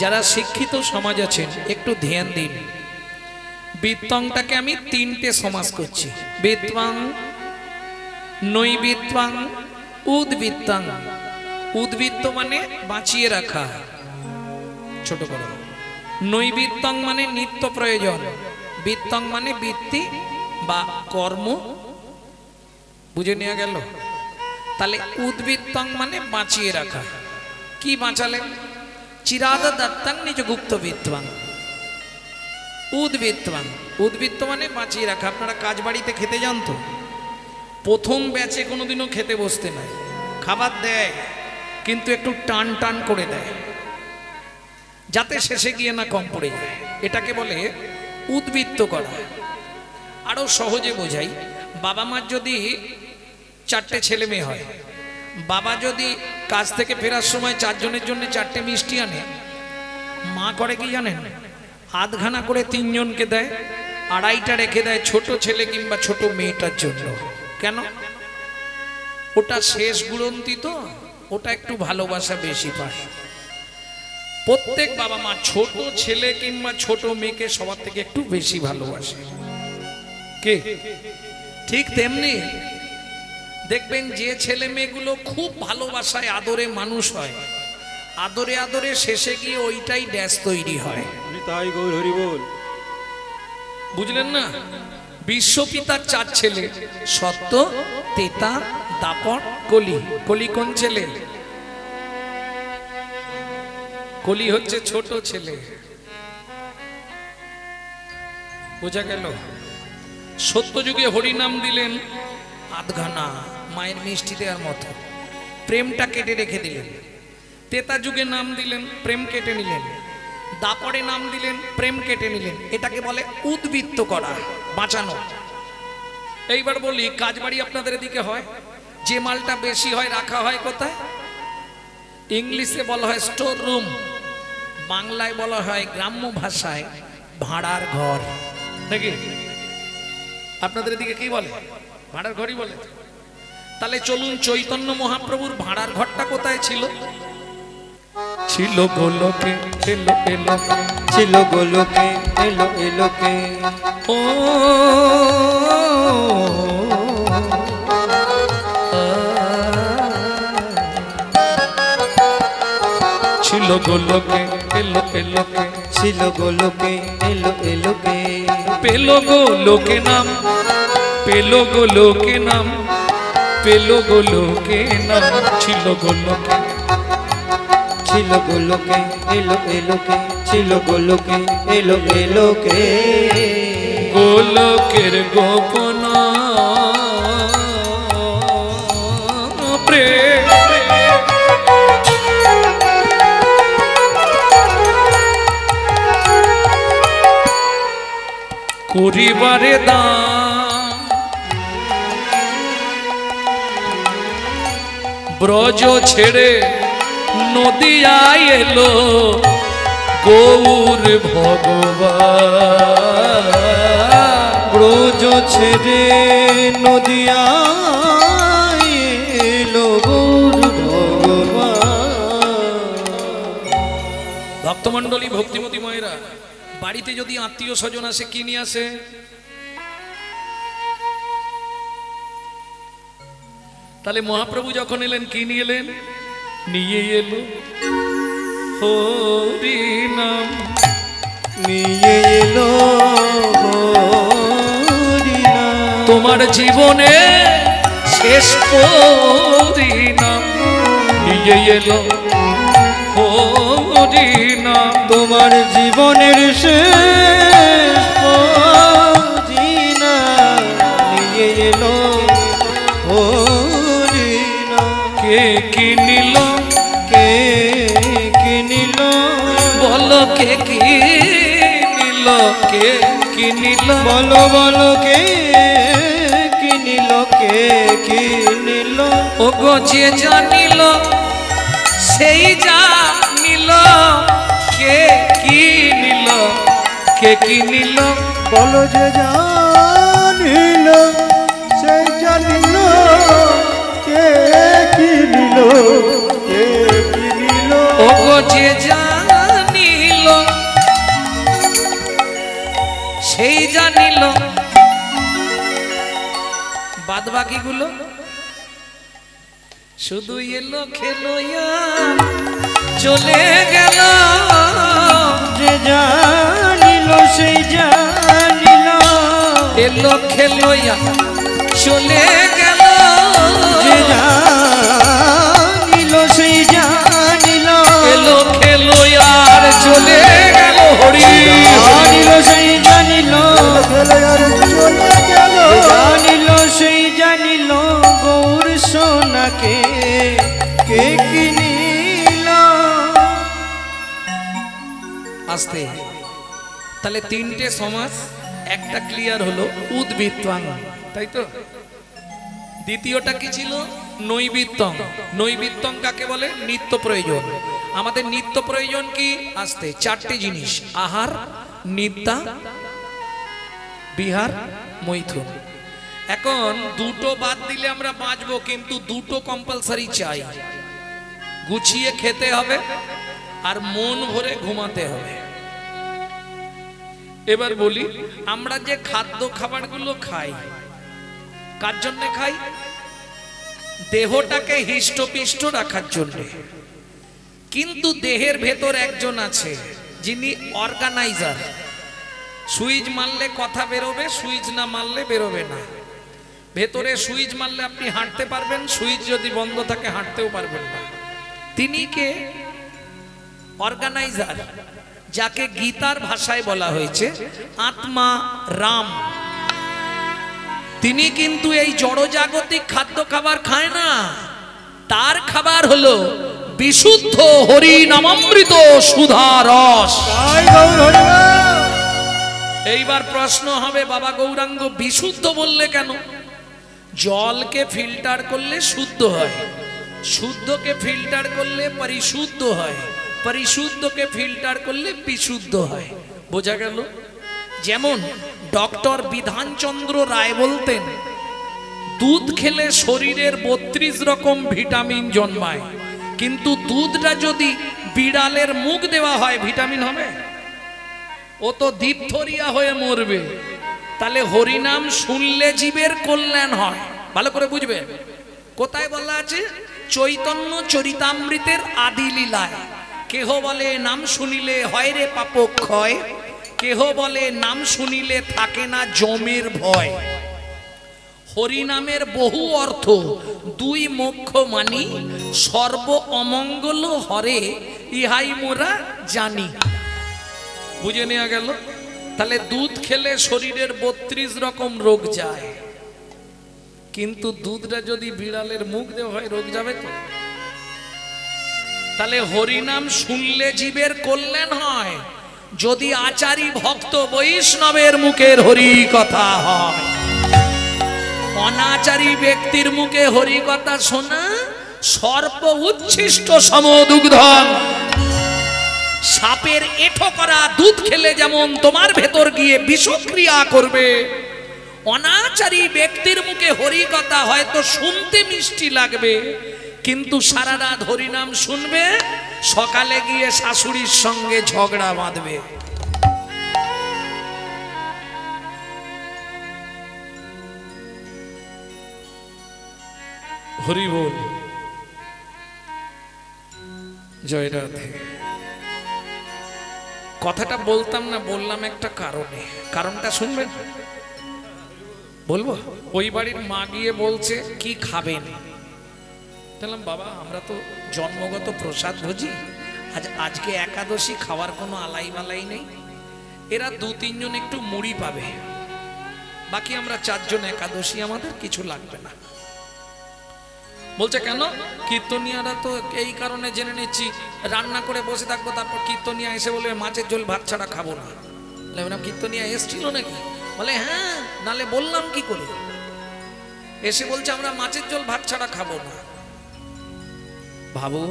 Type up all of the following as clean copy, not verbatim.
যারা শিক্ষিত সমাজ আছেন একটু ধ্যান দিন। বিত্তংটাকে আমি তিনটে সমাস করছি, বিত্বাং, নৈবিত্তাং, উদ্বৃত্তাং। উদ্বৃত্ত মানে বাঁচিয়ে রাখা, ছোট করো। নৈবিত্তাং মানে নিত্য প্রয়োজন, বিত্তং মানে বৃত্তি বা কর্ম, বুঝে নেওয়া গেল? তাহলে উদ্বৃত্তং মানে বাঁচিয়ে রাখা। কি বাঁচালেন? চিরাদ দত্তাং নিজ গুপ্ত বিত্তাং। উদ্বৃত্তাং, উদ্বৃত্ত মানে বাঁচিয়ে রাখা। আপনারা কাজ বাড়িতে খেতে যান তো, প্রথম ব্যাচে কোনোদিনও খেতে বসতে নাই, খাবার দেয় কিন্তু একটু টান টান করে দেয় যাতে শেষে গিয়ে না কম পড়ে যায়। এটাকে বলে উদ্বৃত্ত করা। আরো সহজে বোঝাই, বাবা মার যদি 4টে ছেলে মেয়ে হয়, বাবা যদি কাজ থেকে ফেরার সময় 4 জনের জন্য 4টে মিষ্টি আনে, মা করে কি জানেন? আধখানা করে 3 জনকে দেয়, 2.5টা রেখে দেয় ছোট ছেলে কিংবা ছোট মেয়েটার জন্য। কেন? ওটা শেষ গুড়ন্তি তো, ওটা একটু ভালোবাসা বেশি পায়। প্রত্যেক বাবা মা ছোট ছেলে কিংবা ছোট মেয়েকে সবার থেকে একটু বেশি ভালোবাসে। কে? ঠিক তেমনি দেখবেন যে ছেলে মেয়েগুলো খুব ভালোবাসায় আদরে মানুষ হয়, আদরে আদরে শেষে গিয়ে ওইটাই ড্যাশ তৈরি হয়। তাই গৌর হরি বল। বুঝলেন না? বিশ্বপিতার 4 ছেলে, সত্য, তেতা, দাপট, কলি। কলি কোন ছেলে? কলি হচ্ছে ছোট ছেলে। বোঝা গেল? সত্য যুগে হরিনাম দিলেন আধখানা, মায়ের মিষ্টি দেওয়ার মতো, প্রেমটা কেটে রেখে দিলেন। তেতা যুগে নাম দিলেন, প্রেম কেটে নিলেন। দাপড়ে নাম দিলেন, প্রেম কেটে নিলেন। এটাকে বলে উদ্বৃত্ত করা, বাঁচানো। এইবার বলি, কাজ বাড়ি আপনাদের এদিকে হয়, যে মালটা বেশি হয় রাখা হয় কোথায়? ইংলিশে বলা হয় স্টোর রুম, বাংলায় বলা হয় গ্রাম্য ভাষায় ভাড়ার ঘর, নাকি? আপনাদের এদিকে কি বলে? ভাড়ার ঘরই বলে। তাহলে চলুন, চৈতন্য মহাপ্রভুর ভাড়ার ঘরটা কোথায় ছিল? ছিল গোলকে, এলো এলো, ছিল গোলকে, এলো এলোকে। ও ছিল গোলকে, এলো এলোকে, ছিল গোলকে, এলো এলোকে। পেলো গোলকে নাম, পেলো গোলকে নাম, পেলো গোলকে নাম। ছিল গোলকে, ছিল গোলকে, এলো এলোকে, ছিল গোলকে, এলো এলোকে। গোলকের গোপন প্রেম করিবারে দান, ব্রজ ছেড়ে নদিয়ায় এলো গৌর ভগবান। ব্রজ ছেড়ে নদিয়ায় এলো গৌর ভগবান। ভক্তমণ্ডলী, ভক্তিমতী মায়েরা, বাড়িতে যদি আত্মীয় স্বজন আসে, কি নিয়ে আসে? তাহলে মহাপ্রভু যখন এলেন কি নিয়ে এলেন? নিয়ে এলো হরি নাম, নিয়ে এলো হরি নাম। তোমার জীবনে শেষ পরিণাম। নিয়ে এলো হরি নাম, তোমার জীবনের শেষ পরিণাম। নিয়ে এলো হরি নাম। কে কিনিল? কে কিনিল? বলো কে কিনিল? কে কিনিল? বলো বলো কে কিনিল? কে কিনিল? ও গো যে জানিল সেই জানিল, কে কিনিল? কে কিনিল? বলো যে জানিল সেই জানিল, কে কিনিল? কে কিনিল? ও গো যে জানিল জানিল, বাদ বাকিগুলো শুধু এলো খেলো চলে গেল। যে জানিল সেই জানিল, এলো খেলো চলে গেল। যে জানিল সেই জানিল, এলো খেলো আর চলে গেল। হরি জানিল সেই জানিল, চলে গেল। জানিল সেই জানিল, গৌর সোনাকে কে কিনিল। আস্তে, তাহলে তিনটে সমাস, একটা ক্লিয়ার হলো উদ্বৃত্তাং, তাই তো। দ্বিতীয়টা কি ছিল? নৈবিত্তং। নৈবিত্তং কাকে বলে? নিত্য প্রয়োজন। আমাদের নিত্য প্রয়োজন কি? আস্তে, চারটে জিনিস: আহার, নিদ্রা, বিহার, মৈথুন। এখন দুটো বাদ দিলে আমরা বাঁচবো, কিন্তু দুটো কম্পালসারি চাই। গুছিয়ে খেতে হবে আর মন ভরে ঘুমাতে হবে। এবার বলি, আমরা যে খাদ্য খাবারগুলো খাই, কার জন্য খাই? দেহটাকে হিষ্টপিষ্ট রাখার জন্য। কিন্তু দেহের ভেতর একজন আছে যিনি অর্গানাইজার। সুইচ মারলে কথা বেরোবে, সুইচ না মারলে বেরোবে না। ভেতরে সুইচ মারলে আপনি হাঁটতে পারবেন, সুইচ যদি বন্ধ থাকে হাঁটতেও পারবেন না। তিনি কে? অর্গানাইজার, যাকে গীতার ভাষায় বলা হয়েছে আত্মা রাম। তিনি কিন্তু এই জড়জাগতিক খাদ্য খাবার খায় না। তার খাবার হলো বিশুদ্ধ হরি নামামৃত সুধা রস। এইবার প্রশ্ন হবে, বাবা গৌরাঙ্গ বিশুদ্ধ বললে কেন? জলকে ফিল্টার করলে শুদ্ধ হয়, শুদ্ধকে ফিল্টার করলে পরিশুদ্ধ হয়, পরিশুদ্ধকে ফিল্টার করলে বিশুদ্ধ হয়। বোঝা গেল? যেমন ডক্টর বিধানচন্দ্র রায় বলতেন, দুধ খেলে শরীরের 32 রকম ভিটামিন জন্মায়, কিন্তু দুধটা যদি বিড়ালের মুখ দেওয়া হয় ভিটামিন হবে? ও তো ডিপথোরিয়া হয়ে মরবে। তাহলে হরিনাম শুনলে জীবের কল্যাণ হয়। ভালো করে বুঝবেন। কোথায় বলা আছে? চৈতন্য চরিতামৃতের আদি লীলায়। কেহ বলে নাম শুনিলে হয় রে পাপক্ষয়, কেহ বলে নাম শুনিলে থাকে না যমের ভয়। হরিনামের বহু অর্থ, দুই মোক্ষ মানি, সর্ব অমঙ্গল হরে ইহাই মোরা জানি। বুঝে নেওয়া গেল? তাহলে দুধ খেলে শরীরের 32 রকম রোগ যায়, কিন্তু দুধটা যদি বিড়ালের মুখ দেওয়া হয় রোগ যাবে তো? তাহলে হরিনাম শুনলে জীবের কল্যাণ হয় যদি আচারী ভক্ত বৈষ্ণবের মুখের হরি কথা হয়। অনাচারী ব্যক্তির মুখে হরি কথা শোনা সর্প উচ্ছিষ্ট সমদুগ্ধন। সাপের এঁঠো করা দুধ খেলে যেমন তোমার ভেতর গিয়ে বিষক্রিয়া করবে, অনাচারী ব্যক্তির মুখে হরি কথা হয়তো শুনতে মিষ্টি লাগবে, কিন্তু সারা রাত হরিনাম শুনবে, সকালে গিয়ে শাশুড়ির সঙ্গে ঝগড়া বাঁধবে। হরি বল, জয় রাধে। কথাটা বলতাম না, বললাম একটা কারণে। কারণটা শুনবেন? বলবো। ওই বাড়ির মা গিয়ে বলছে কি খাবেন? বললাম বাবা আমরা তো জন্মগত প্রসাদ ভোজি, আজকে একাদশী, খাওয়ার কোনো আলাই মালাই নেই। এরা 2-3 জন একটু মুড়ি পাবে, বাকি আমরা 4 জন একাদশী, আমাদের কিছু লাগবে না। বলছে কেন? কীর্তনিয়ারা তো এই কারণে জেনে নিচ্ছি রান্না করে বসে থাকবো, তারপর কীর্তনিয়া এসে বলবে মাছের ঝোল ভাত ছাড়া খাবো না। কীর্তনিয়া এসছিল নাকি? বলে হ্যাঁ, নালে বললাম কি করে? এসে বলছে আমরা মাছের ঝোল ভাত ছাড়া খাবো না। ভাবো,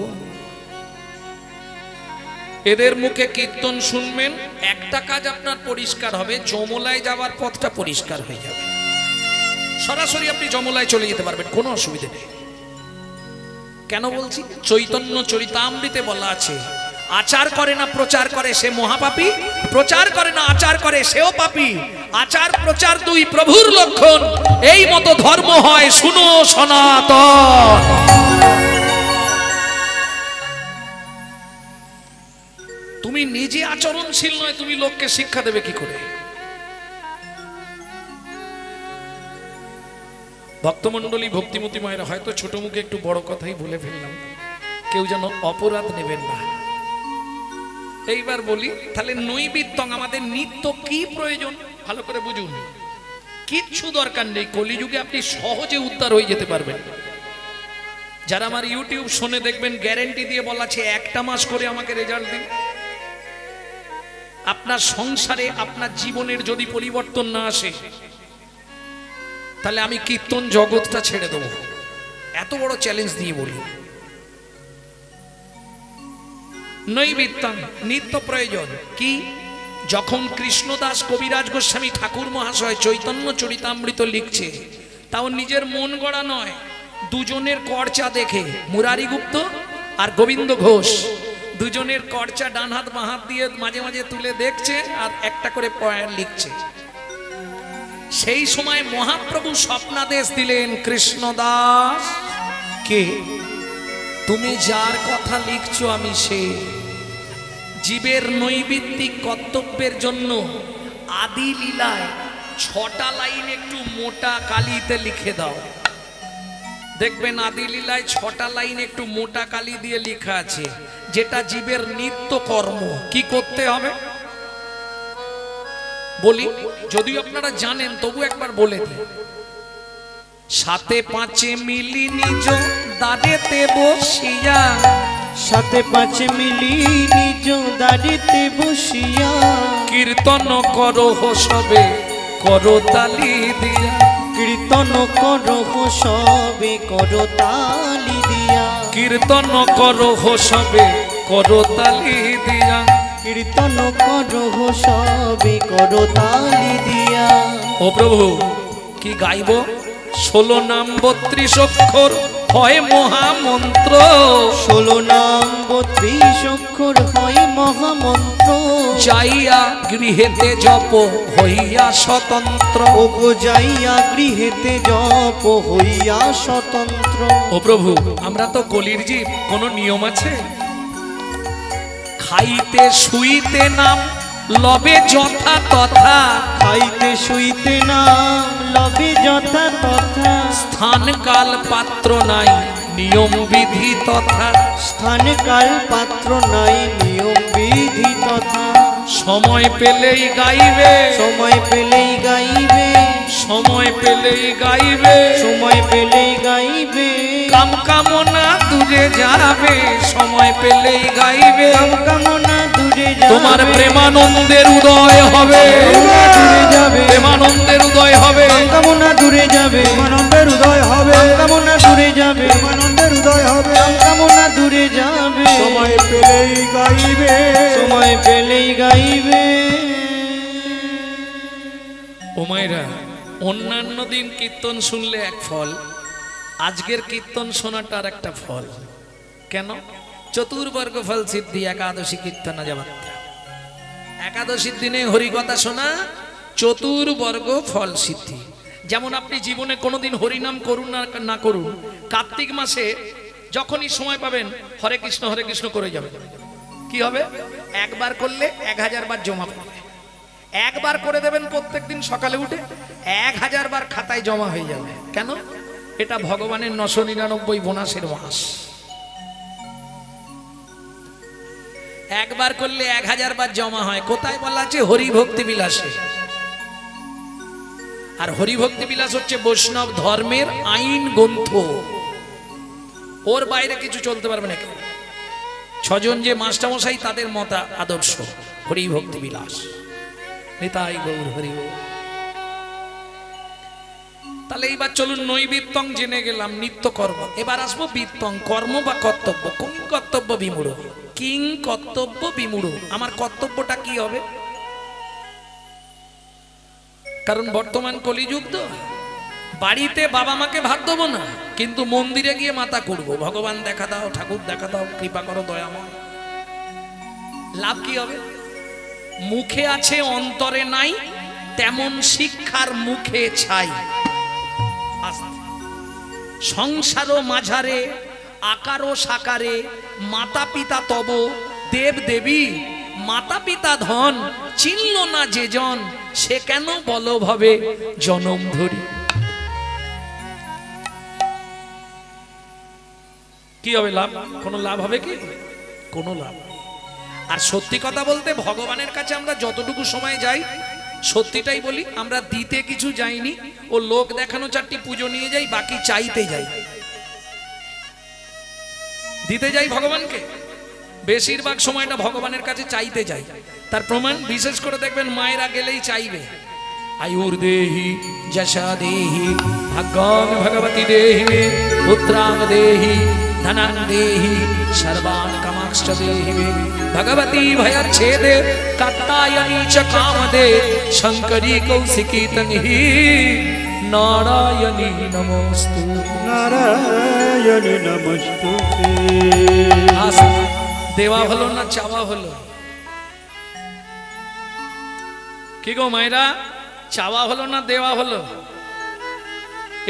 এদের মুখে কীর্তন শুনবেন, একটা কাজ আপনার পরিষ্কার হবে, যমলায় যাওয়ার পথটা পরিষ্কার হয়ে যাবে। সরাসরি আপনি যমলায় চলে যেতে পারবেন, কোনো অসুবিধা নেই। কেন বলছি? চৈতন্য চরিতামৃতে বলা আছে আচার করে না প্রচার করে সে মহাপাপী, প্রচার করে না আচার করে সেও পাপী। আচার প্রচার দুই প্রভুর লক্ষণ, এই মতো ধর্ম হয় শুনো সনাতন। তুমি নিজে আচরণশীল নয়, তুমি লোককে শিক্ষা দেবে কি করে? ভক্তমণ্ডলী, ভক্তিমতী মায়েরা, হয়তো ছোট মুখে একটু বড় কথাই বলে ফেললাম, কেউ যেন অপরাধ নেবেন না। এইবার বলি, তাহলে নৈবিত্তং আমাদের নিত্য কি প্রয়োজন ভালো করে বুঝুন। কিচ্ছু দরকার নেই, কলিযুগে আপনি সহজে উদ্ধার হয়ে যেতে পারবেন। যারা আমার ইউটিউব শুনে দেখবেন, গ্যারেন্টি দিয়ে বলা আছে 1টা মাস করে আমাকে রেজাল্ট দিন। আপনার সংসারে আপনার জীবনের যদি পরিবর্তন না আসে, তাহলে আমি কীর্তন জগৎটা ছেড়ে দেবো, এত বড় চ্যালেঞ্জ দিয়ে বলি। নৈবিত্তং নিত্য প্রয়োজন কি? যখন কৃষ্ণদাস কবিরাজ গোস্বামী ঠাকুর মহাশয় চৈতন্য চরিতামৃত লিখছে, তাও নিজের মন গড়া নয়, দুজনের কর্চা দেখে, মুরারি গুপ্ত আর গোবিন্দ ঘোষ দুজনের কর্চা ডান হাত বাঁ হাত দিয়ে মাঝে মাঝে তুলে দেখছে আর একটা করে পয়েন্ট লিখছে। সেই সময় মহাপ্রভু স্বপ্নাদেশ দিলেন, কৃষ্ণদাস কে? তুমি যার কথা লিখছো আমি সে। জীবের নৈবিত্তিক কর্তব্যের জন্য আদি লীলায় 6টা লাইন একটু মোটা কালিতে লিখে দাও। দেখবেন আদি লীলায় 6টা লাইন একটু মোটা কালি দিয়ে লেখা আছে, যেটা জীবের নিত্য কর্ম। কি করতে হবে বলি, যদিও আপনারা জানেন তবু একবার বলে দিই। 7 5 মিলি নিজ দাঁড়েতে বসিয়া, 7 5 মিলি নিজ দাঁড়িতে বসিয়া, কীর্তন করো সবে করো তালি দিয়া, কীর্তন করো সবে করো তালি দিয়া, কীর্তন করো সবে করো তালি দিয়া, কীর্তন করো সবে করো তালি দিয়া। ও প্রভু, কি গাইব? 16 নাম 32 অক্ষর হয় মহামন্ত্র, 16 নাম 32 অক্ষর হয় মহামন্ত্র, যাইয়া গৃহেতে জপ হইয়া স্বতন্ত্র, ও গো যাইয়া গৃহেতে জপ হইয়া স্বতন্ত্র। ও প্রভু, আমরা তো কলির জীব, কোন নিয়ম আছে? খাইতে শুইতে নাম লবে যথা তথা, খাইতে শুইতে নাম লবে যথা তথা, স্থান কাল পাত্র নাই নিয়ম বিধি তথা, স্থান কাল পাত্র নাই নিয়ম বিধি তথা, সময় পেলেই গাইবে, সময় পেলেই গাইবে, সময় পেলেই গাইবে, সময় পেলেই গাইবে, কাম কামনা দূরে যাবে, সময় পেলেই গাইবে, কাম কামনা দূরে যাবে, তোমার প্রেমানন্দের উদয় হবে, দূরে যাবে, প্রেমানন্দের উদয় হবে, কাম কামনা দূরে যাবে, আনন্দের উদয় হবে, কাম কামনা দূরে যাবে, আনন্দের উদয় হবে, কাম কামনা দূরে যাবে, সময় পেলেই গাইবে, সময় পেলেই গাইবে। ও মায়েরা, অন্যান্য দিন কীর্তন শুনলে এক ফল, আজকের কীর্তন শোনাটা আর একটা ফল। কেন? চতুর্বর্গ ফল সিদ্ধি একাদশী কীর্তন যাবাত্রা। একাদশীর দিনে হরিকথা শোনা চতুর্বর্গ ফল সিদ্ধি। যেমন আপনি জীবনে কোনোদিন হরিনাম করুন না করুন, কার্তিক মাসে যখনই সময় পাবেন হরে কৃষ্ণ করে যাবেন। কি হবে? একবার করলে 1000 বার জমা পড়বে। একবার করে দেবেন প্রত্যেকদিন সকালে উঠে, 1000 বার খাতায় জমা হয়ে যাবে। কেন? এটা ভগবানের 999 বোনাসের মাস। একবার করলে 1000 বার জমা হয়। কোথায় বলা আছে? হরিভক্তি বিলাসে। আর হরিভক্তি বিলাস হচ্ছে বৈষ্ণব ধর্মের আইন গ্রন্থ, ওর বাইরে কিছু চলতে পারবে না কেউ। 6 জন যে মাস্টারমশাই, তাদের মতা আদর্শ হরিভক্তি বিলাস। নিতাই গৌর হরি গৌর। তাহলে এইবার চলুন নৈবিত্তং জেনে গেলাম, নিত্য কর্ম। এবার আসবো বিত্তং, কর্ম বা কর্তব্য। কোন কর্তব্য বিমূঢ়? কিং কর্তব্য বিমূঢ়। আমার কর্তব্যটা কি হবে? কারণ বর্তমান কলিযুগ তো, বাড়িতে বাবা মাকে ভাত দেবো না, কিন্তু মন্দিরে গিয়ে মাতা করবো, ভগবান দেখা দাও, ঠাকুর দেখা দাও, কৃপা করো, দয়াময়। লাভ কি হবে? মুখে আছে অন্তরে নাই, তেমন শিক্ষার মুখে ছাই। সংসার মাঝারে আকারো সাকারে, মাতা পিতা তব দেব দেবী, মাতা পিতা ধন চিনল না যে জন, সে কেন বলো ভাবে জনম ধরি। কি হবে লাভ? কোনো লাভ হবে কি? কোনো লাভ। আর সত্যি কথা বলতে ভগবানের কাছে আমরা যতটুকু সময় যাই, সত্যিটাই বলি, আমরা দিতে কিছু যাইনি, ও লোক দেখানো চারটি পুজো নিয়ে যাই, বাকি চাইতে যাই। দিতে যাই ভগবানকে, বেশিরভাগ সময়টা ভগবানের কাছে চাইতে যাই। তার প্রমাণ বিশেষ করে দেখবেন মায়েরা গেলেই চাইবে, আয়ুর দেহি যশা দেহি ভাগ্যাং ভগবতী দেহি মে, পুত্রাং দেহি ধনাং দেহি সর্বান কামাংশ্চ দেহি মে, ভগবতী ভয়চ্ছেদে কাত্যায়নী চ কামদে, শঙ্করী কৌশিকী তংহি নারায়ণী নমস্তু। নারায়ণী নমস্তুতে। দেওয়া হলো না চাওয়া হলো? কি গো মায়েরা, চাওয়া হলো না দেওয়া হলো?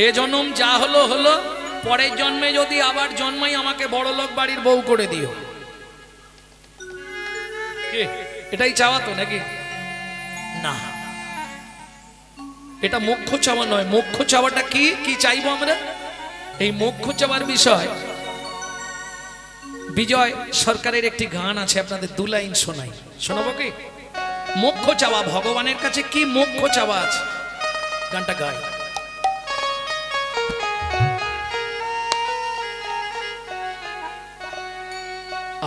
এ জন্ম যা হলো হলো, পরের জন্মে যদি আবার জন্মাই আমাকে বড় লোক বাড়ির বউ করে দিও। কি এটাই চাওয়া তো নাকি? না, এটা মোক্ষ চাওয়া নয়। মোক্ষ চাওয়াটা কি? কি চাইবো আমরা? এই মোক্ষ চাওয়ার বিষয় বিজয় সরকারের একটি গান আছে, আপনাদের 2 লাইন শোনাই। শোনাবো কি? মোক্ষ চাওয়া, ভগবানের কাছে কি মোক্ষ চাওয়া আছে, গানটা গাই।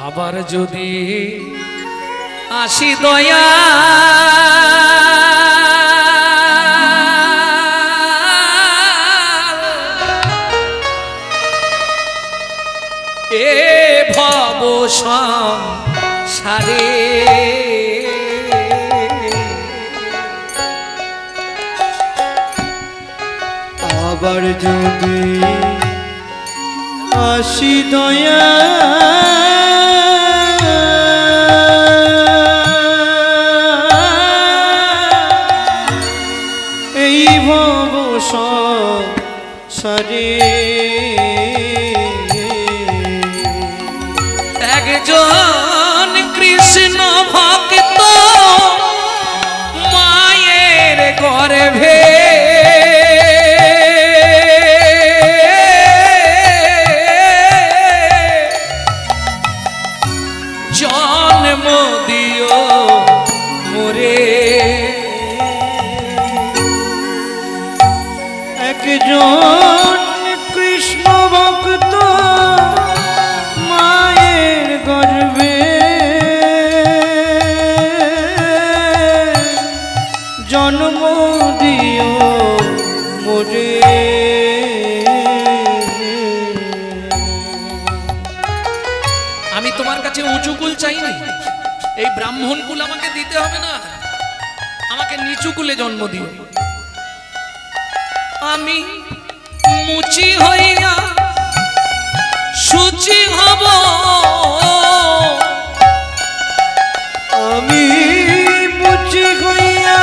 আবার যদি আসি দয়া এ ভব সংসারে, আবার যদি আসি দয়া এই ভব সংসারে, একজন কৃষ্ণ ভক্ত মায়ের গর্ভে জন্ম দিও মোরে, একজন কৃষ্ণ ভক্ত মায়ের গর্ভে জন্ম দিও মোরে। আমি তোমার কাছে উঁচু কুল চাইনি, এই ব্রাহ্মণ কুল আমাকে দিতে হবে না, আমাকে নিচু কুলে জন্ম দিও। আমি মুচি হইয়া সুচি হব, আমি মুচি হইয়া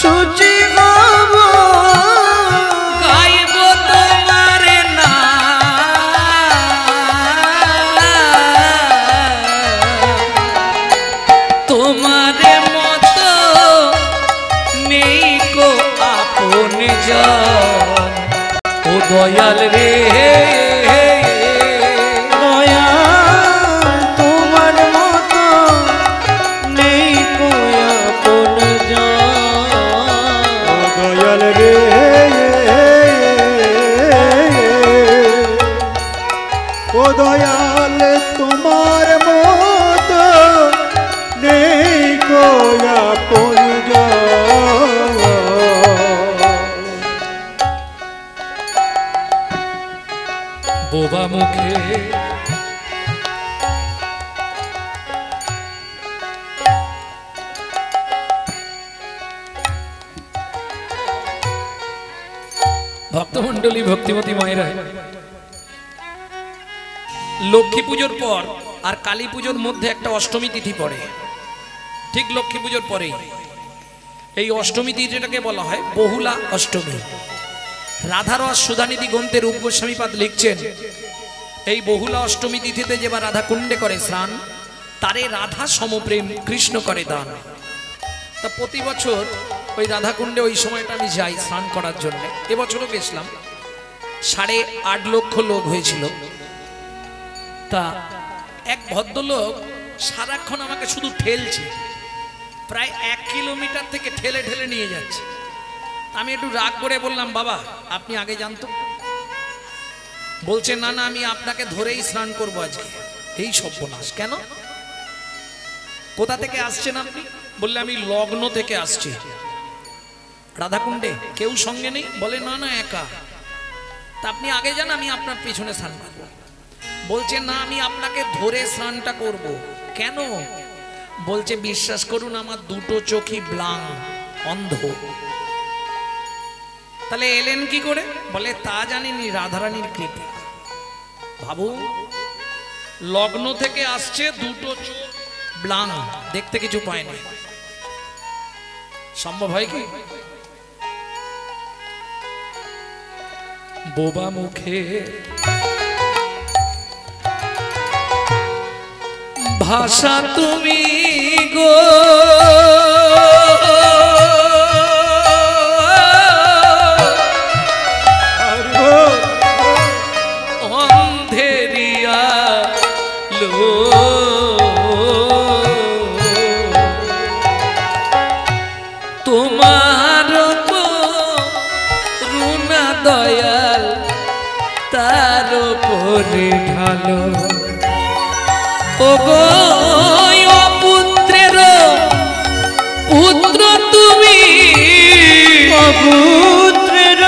সুচি হব, গাইব তোমার নাম, তোমার মতো নেই কো আপন জন, ও দয়াল রে দয়াল তোমার মতো নেই কো আপন জন, ও দয়াল রে ও দয়াল তোমার মতো নেই কো আপন জন। বোবা মুখে ভক্তমণ্ডলী ভক্তিমতী মায়েরা, লক্ষ্মী পুজোর পর আর কালী পুজোর মধ্যে একটা অষ্টমী তিথি পড়ে, ঠিক লক্ষ্মী পুজোর পরেই। এই অষ্টমী তিথিটাকে বলা হয় বহুলা অষ্টমী। রাধারস সুধানিধি গ্রন্থে রূপ গোস্বামীপাদ লিখছেন, এই বহুলা অষ্টমী তিথিতে যে বা রাধা কুণ্ডে করে স্নান, তারে রাধা সমপ্রেম কৃষ্ণ করে দান। তা প্রতি বছর ওই রাধাকুণ্ডে ওই সময়টা আমি যাই স্নান করার জন্য। এবছরও গেছিলাম, 8.5 লক্ষ লোক হয়েছিল। তা এক ভদ্রলোক সারাক্ষণ আমাকে শুধু ঠেলছে, প্রায় 1 কিলোমিটার থেকে ঠেলে ঠেলে নিয়ে যাচ্ছে। আমি একটু রাগ করে বললাম, বাবা আপনি আগে জানতো? বলছে না না, আমি আপনাকে ধরেই স্নান করবো আজকে। এই সর্বনাশ! কেন? কোথা থেকে আসছেন আপনি? বললে আমি লগ্ন থেকে আসছি। রাধাকুণ্ডে কেউ সঙ্গে নেই? বলে না না, একা। তা আপনি আগে যান, আমি আপনার পিছনে স্নান করবো। বলছে না, আমি আপনাকে ধরে স্নানটা করব। কেন? বলছে বিশ্বাস করুন, আমার দুটো চোখই ব্লাং, অন্ধ। তাহলে এলেন কি করে? বলে তা জানিনি, রাধারানীর কৃপা। ভাবু, লগ্ন থেকে আসছে, দুটো চোখ ব্লাং, দেখতে কিছু পায় না। সম্ভব হয় কি? বোবা মুখে ভাষা তুমি গো, অন্ধেরিয়া লো, তোমার করুণা দয়াল তার উপরে ঢালো। ওগো অপুত্রের পুত্র তুমি, অপুত্রের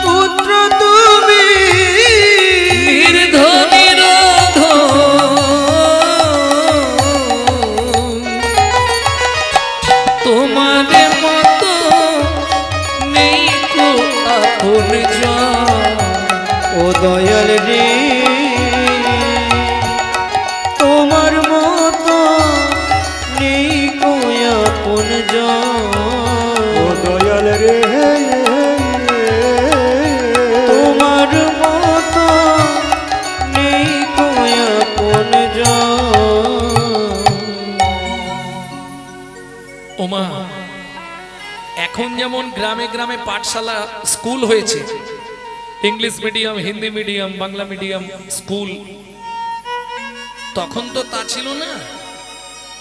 পুত্র তুমি, নির্ধনের তোমার মতো নেই কো আপন জন। ও দয়াল রে, তোমার মতো নেই কো আপন জন। ও দয়াল রে, তোমার মতো নেই কো আপন জন। ওমা, এখন যেমন গ্রামে গ্রামে পাঠশালা স্কুল হয়েছে, English medium, Hindi medium, Bangla medium school, তখন তো তা ছিল না।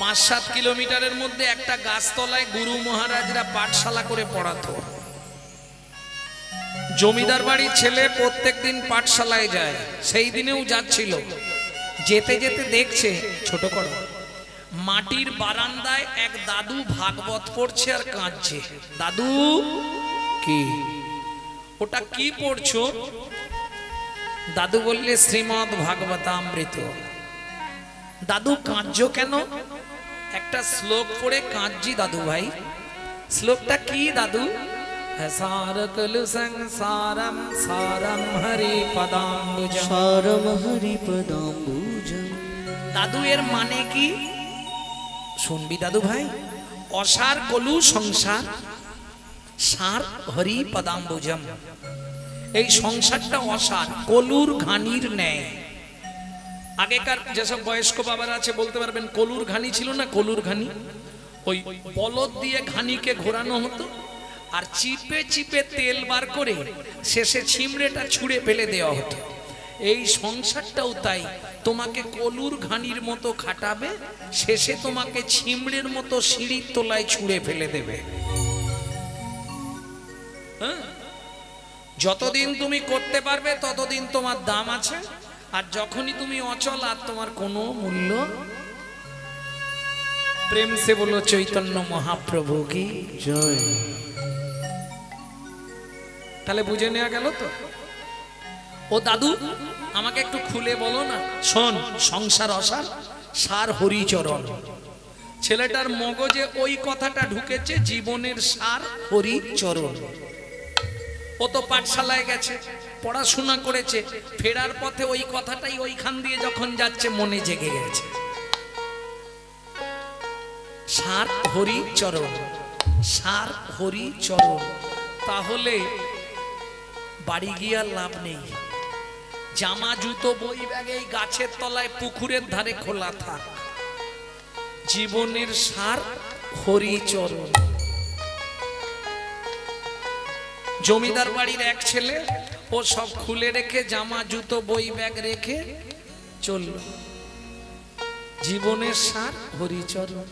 5-7 কিলোমিটারের মধ্যে একটা গাছতলায় গুরু মহারাজরা পাঠশালা করে পড়াতো। জমিদার বাড়ির ছেলে প্রত্যেকদিন পাঠশালায় যায়, সেই দিনেও যাচ্ছিল। যেতে যেতে দেখছে, ছোট করো, মাটির বারান্দায় এক দাদু ভাগবত পড়ছে আর কাঁদছে। দাদু, কি ওটা কি পড়ছো? দাদু বললে শ্রীমদ ভাগবতামৃত। দাদু কাঁদছো কেন? একটা শ্লোক পড়ে কাঁদছি দাদু ভাই। শ্লোকটা কি দাদু? সারকলু সংসারম সারম হরি পদাম্বুজম, সারম হরি পদাম্বুজম। দাদু এর মানে কি শুনবি দাদু ভাই? অসার কলু সংসার, সার হরি পদাম্বুজম। এই সংসারটা অসার, কলুর ঘানির ন্যায়। আগেকার যেসব বয়স্ক বাবারা আছে বলতে পারবেন, কলুর ঘানি ছিল না? কলুর ঘানি, ওই বলদ দিয়ে ঘানিকে ঘোরানো হতো, আর চিপে চিপে তেল বার করে শেষে ছিমড়েটা ছুঁড়ে ফেলে দেওয়া হতো। এই সংসারটাও তাই, তোমাকে কলুর ঘানির মতো খাটাবে, শেষে তোমাকে ছিমড়ের মতো সিঁড়ির তলায় ছুঁড়ে ফেলে দেবে। হ্যাঁ, যতদিন তুমি করতে পারবে ততদিন তোমার দাম আছে, আর যখনই তুমি অচল আর তোমার কোনো মূল্য। প্রেম সে বলো চৈতন্য মহাপ্রভু কি জয়। তাহলে বুঝে নেওয়া গেল তো? ও দাদু, আমাকে একটু খুলে বলো না। শোন, সংসার অসার, সার হরিচরণ। ছেলেটার মগজে ওই কথাটা ঢুকেছে, জীবনের সার হরিচরণ। ও তো পাঠশালায় গেছে, পড়াশোনা করেছে, ফেরার পথে ওই কথাটাই ওইখান দিয়ে যখন যাচ্ছে মনে জেগে গেছে। সার হরিচরণ, সার হরিচরণ। তাহলে বাড়ি গিয়ে আর লাভ নেই, জামা জুতো বই ব্যাগে এই গাছের তলায় পুকুরের ধারে খোলা থাক। জীবনের সার হরিচরণ। জমিদার বাড়ির এক ছেলে, ও সব খুলে রেখে জামা জুতো বই ব্যাগ রেখে চলল। জীবনের সার হরিচরণ।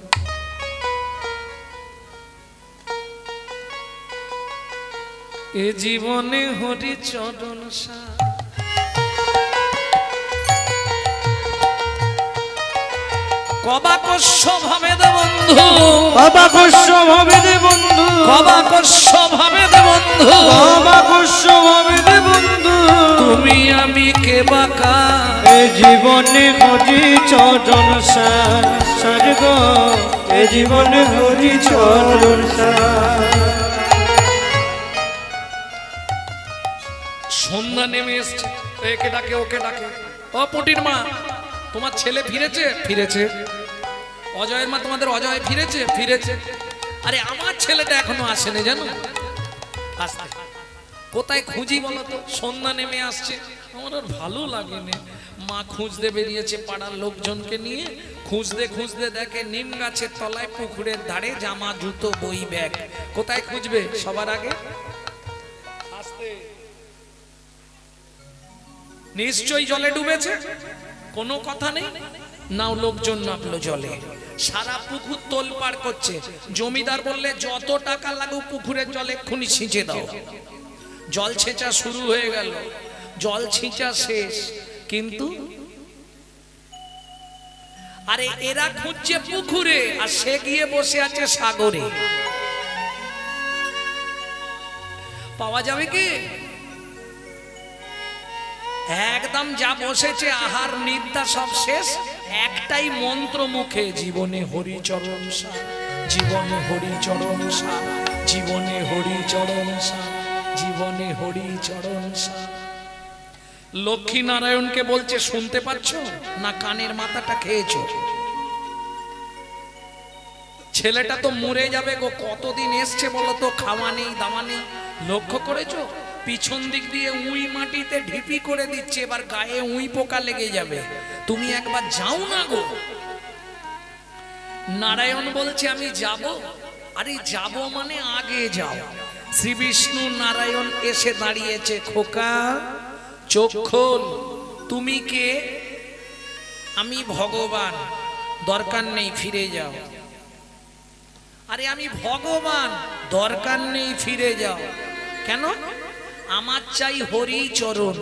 এ জীবনে হরিচরণ সার। কবাকস্য ভাবে দে বন্ধু, কবাকস্য ভাবে দে বন্ধু, কবাকস্য ভাবে দে বন্ধু, কবাকস্য ভাবে দে বন্ধু। তুমি আমি কে বাকা, এ জীবনে হরিচরণ সার, সার গো এ জীবনে হরিচরণ সার। সন্ধ্যা নেমে এসছে, একে ডাকে ওকে ডাকে, ও পুটির মা তোমার ছেলে ফিরেছে? ফিরেছে। অজয়ের মা তোমাদের অজয় ফিরেছে? ফিরেছে। আরে আমার ছেলেটা এখনো আসেনি জানো। আসতে কোথায় খুঁজি বলো তো? সন্ধ্যা নেমে আসছে, আমার আর ভালো লাগেনি। মা খুঁজতে বেরিয়েছে পাড়ার লোকজনকে নিয়ে, খুঁজতে খুঁজতে দেখে নিম গাছের তলায় পুকুরের ধারে জামা জুতো বই ব্যাগ। কোথায় খুঁজবে? সবার আগে আসতে নিশ্চয়ই জলে ডুবেছে, কোনো কথা নেই। নাও লোকজন নামলো জলে, সারা পুকুর তোলপাড় করছে। জমিদার বললে যত টাকা লাগুক পুকুরের জলে খুনি ছিঁচে দাও। জল ছেঁচা শুরু হয়ে গেল, জল ছিঁচা শেষ, কিন্তু আরে এরা খুঁজছে পুকুরে আর সে গিয়ে বসে আছে সাগরে। পাওয়া যাবে কি? একদম যা বসেছে আহার নিদ্রা সব শেষ, একটাই মন্ত্র মুখে, জীবনে হরিচরণ সার, জীবনে হরিচরণ সার, জীবনে হরিচরণ সার, জীবনে হরিচরণ সার। লক্ষ্মী নারায়ণকে বলছে শুনতে পাচ্ছ না? কানের মাথাটা খেয়েছো? ছেলেটা তো মরে যাবে গো, কতদিন এসছে বলো তো, খাওয়া নেই দাওয়া নেই। লক্ষ্য করেছো পিছন দিক দিয়ে উই মাটিতে ঢিপি করে দিচ্ছে, এবার গায়ে উই পোকা লেগে যাবে। তুমি একবার যাও না গো। নারায়ণ বলছে আমি যাব। আরে যাব মানে আগে যাও। শ্রী বিষ্ণু নারায়ণ এসে দাঁড়িয়েছে, খোকা চোখ খোল। তুমি কে? আমি ভগবান। দরকার নেই, ফিরে যাও। আরে আমি ভগবান, দরকার নেই, ফিরে যাও। কেন? আমার চাই হরিচরণ।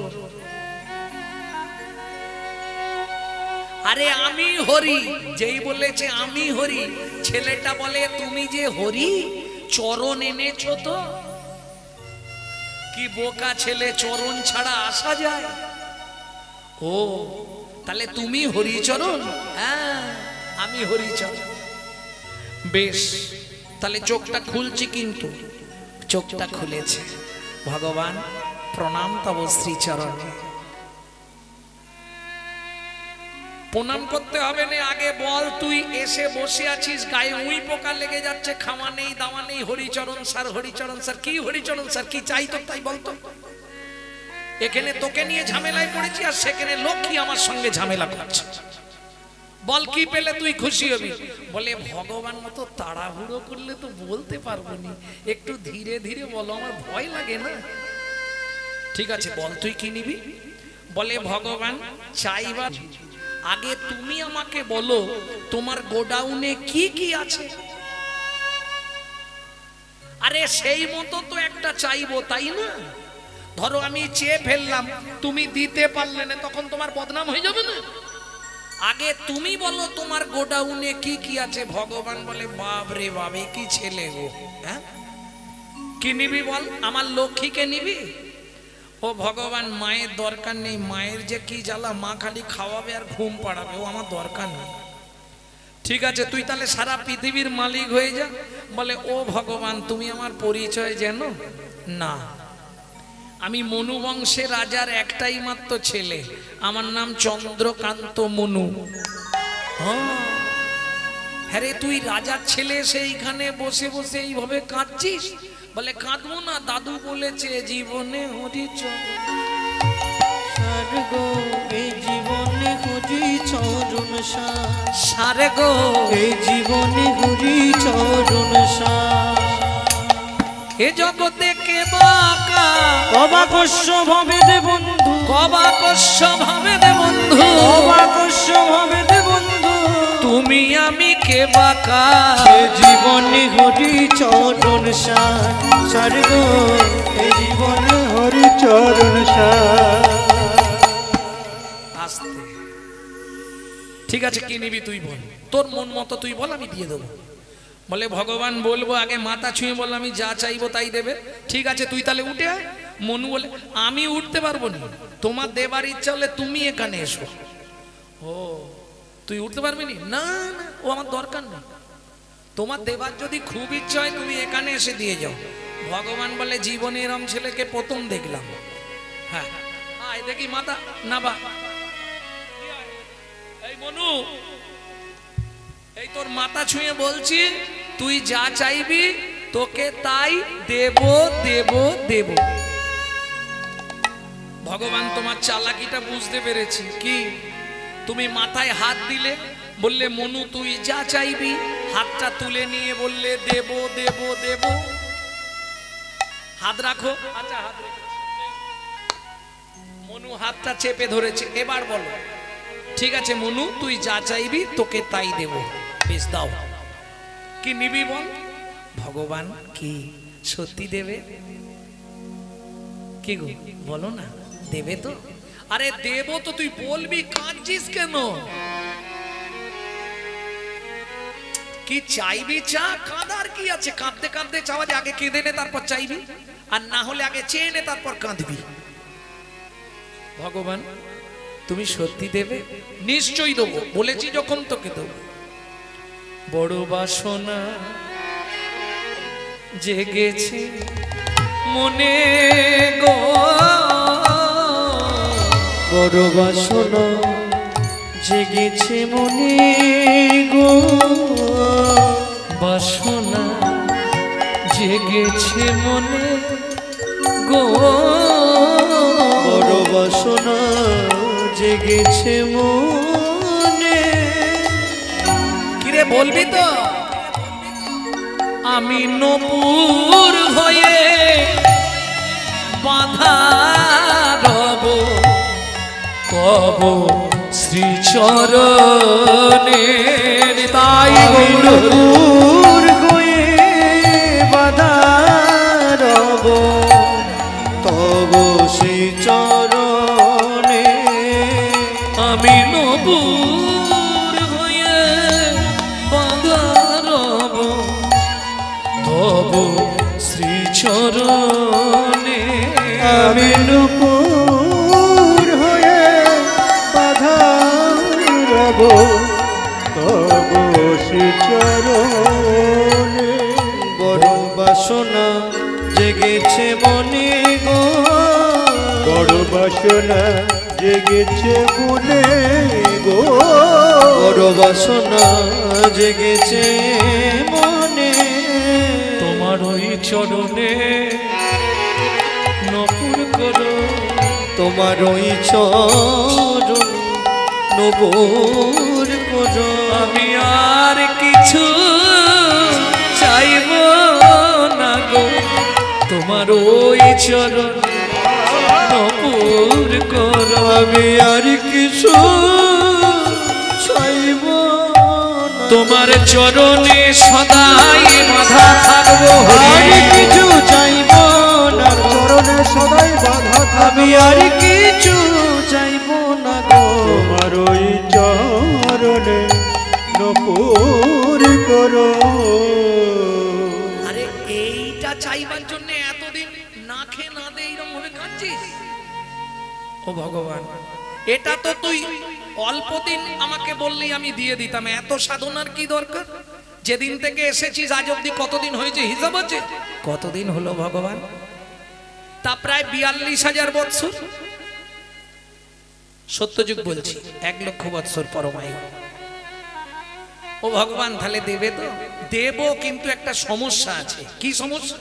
আরে আমি হরি, যেই বলেছে আমি হরি, ছেলেটা বলে তুমি যে হরি চরণ এনেছো তো? কি বোকা ছেলে, চরণ ছাড়া আসা যায়? ও তাহলে তুমি হরিচরণ? হ্যাঁ আমি হরিচরণ। বেশ, তাহলে চোখটা খুলছি, কিন্তু চোখটা খুলেছে। ভগবান প্রণাম তব শ্রীচরণে। প্রণাম করতে হবে না, আগে বল তুই এসে বসে আছিস, গায়ে উই পোকা লেগে যাচ্ছে, খাওয়া নেই দাওয়া নেই, হরিচরণ স্যার, হরিচরণ স্যার। কি হরিচরণ স্যার? কি চাই তো তাই বলতো। এখানে তোকে নিয়ে ঝামেলায় পড়েছি, আর সেখানে লক্ষ্মী আমার সঙ্গে ঝামেলা করছে। বল কি পেলে তুই খুশি হবি? বলে ভগবান মতো তাড়াহুড়ো করলে তো বলতে পারবো না, একটু ধীরে ধীরে বলো, আমার ভয় লাগে না। ঠিক আছে বল তুই কি নিবি? বলে ভগবান চাইবার আগে তুমি আমাকে বলো তোমার গোডাউনে কি কি আছে। আরে সেই মতো তো একটা চাইবো, তাই না? ধরো আমি চেয়ে ফেললাম, তুমি দিতে পারলে না, তখন তোমার বদনাম হয়ে যাবে না? আগে তুমি বলো তোমার গোডাউনে কি কি আছে। ভগবান বলে বাপ রে বাপ, কি ছেলে গো, হ্যাঁ কি নিবি বল? আমার লক্ষ্মীকে নিবি? ও ভগবান মায়ের দরকার নেই, মায়ের যে কি জ্বালা, মা খালি খাওয়াবে আর ঘুম পাড়াবে, ও আমার দরকার নেই। ঠিক আছে তুই তাহলে সারা পৃথিবীর মালিক হয়ে যা। বলে ও ভগবান তুমি আমার পরিচয় জানো না? আমি মনু বংশের রাজার একটাই মাত্র ছেলে, আমার নাম চন্দ্রকান্ত মনু। হ্যাঁ রে, তুই রাজার ছেলে সেইখানে বসে বসে এইভাবে কাঁদছিস? বলে কাঁদবো না, দাদু বলেছে জীবনে হরিচরণ সারগো এই জীবনে হরি চরণ সারগো এই জীবনে হরি চরণ এ জগতে কে বাকা অবাকস্য ভাবে দে বন্ধু, কবাকস্য ভাবে দে বন্ধু, অবাকস্য ভাবে দে বন্ধু, তুমি আমি কে বাকা এই জীবনে হরি চরণ সারগো এই জীবনে হরি চরণ আস্তে। ঠিক আছে, কি নিবি তুই বল, তোর মন মতো তুই বল, আমি দিয়ে দেবো। বলে ভগবান বলবো আগে মাথা ছুঁয়ে বললাম আমি যা চাইবো তাই দেবে। ঠিক আছে, তুই তাহলে উঠে আয়। মনু বলে আমি উঠতে পারবো না, তোমার দেবার ইচ্ছা হলে তুমি এখানে এসো। ও তুই উঠতে পারবি না? না না, ও আমার দরকার নেই, তোমার দেবার যদি খুব ইচ্ছা হয় তুমি এখানে এসে দিয়ে যাও। ভগবান বলে জীবনে এরম ছেলেকে প্রথম দেখলাম। হ্যাঁ আয় দেখি মাথা না বা। এই মনু, এই তোর মাথা ছুঁয়ে বলছি, তুই যা চাইবি তোকে তাই দেব দেব দেব। ভগবান তোমার চালাকিটা বুঝতে পেরেছি। কি? তুমি মাথায় হাত দিলে, বললে মনু তুই যা চাইবি, হাতটা তুলে নিয়ে বললে দেব দেব দেব। হাত রাখো। আচ্ছা হাত রেখো। মনু হাতটা চেপে ধরেছে। এবার বলো, ঠিক আছে মনু তুই যা চাইবি তোকে তাই দেব। বেশ দাও, কি নিবি বল। ভগবান কি সত্যি দেবে? কি গো বলো না, দেবে তো? আরে দেব তো, তুই বলবি, কাঁদছিস কেন? কি চাইবি চা, কাঁদার কি আছে? কাঁদতে কাঁদতে চাওয়া যে আগে কেঁদে নে তারপর চাইবি, আর না হলে আগে চেয়ে নে তারপর কাঁদবি। ভগবান তুমি সত্যি দেবে? নিশ্চয়ই দেবো, বলেছি যখন তোকে দেবো। বড় বাসনা জেগেছে মনে গো, বড় বাসনা জেগেছে মনে গো, বাসনা জেগেছে মনে গো, বড় বাসনা জেগেছে মনে। কিরে বলবি তো? আমি নপুর হয়ে বাঁধা রব কব শ্রীচরণে, তাই নপুর হয়ে বাঁধা রব তব শ্রীচরণে। আমি নপুর হয়ে বাঁধা রব তব শ্রীচরণে। আমি নপুর হয়ে বাঁধা রব তব শ্রীচরণে। বড় বাসনা জেগেছে মনে গো, বড় বাসনা জেগেছে মনে গো, বড় বাসনা জেগেছে মনে। তোমার ওই চরণে নপুর করো, তোমার ওই চরণ নপুর করো। আমি আর কিছু চাইব না গো, তোমার ওই চরণ নপুর করো। আমি আর কিছু চাইব না, তোমার চরণে সদাই বাঁধা থাকবো। আর কিছু চাইব না, চরণে সদাই বাঁধা। আমি আর কিছু চাইব না গো, তোমার ওই চরণে নপুর করো। আরে এইটা চাইবার জন্য এতদিন না খেয়ে না দে এইরকম ভাবে কাঁদছিস? ও ভগবান, এটা তো তুই অল্প দিন আমাকে বললি আমি দিয়ে দিতাম, এত সাধনার কি দরকার? যেদিন থেকে এসেছিস আজ অব্দি কতদিন হয়েছে হিসাব আছে? কতদিন হলো ভগবান? তা প্রায় 42,000 বৎসর। সত্যযুগ বলছি, 1 লক্ষ বৎসর পরমায়ু। ও ভগবান, তাহলে দেবে তো? দেব, কিন্তু একটা সমস্যা আছে। কি সমস্যা?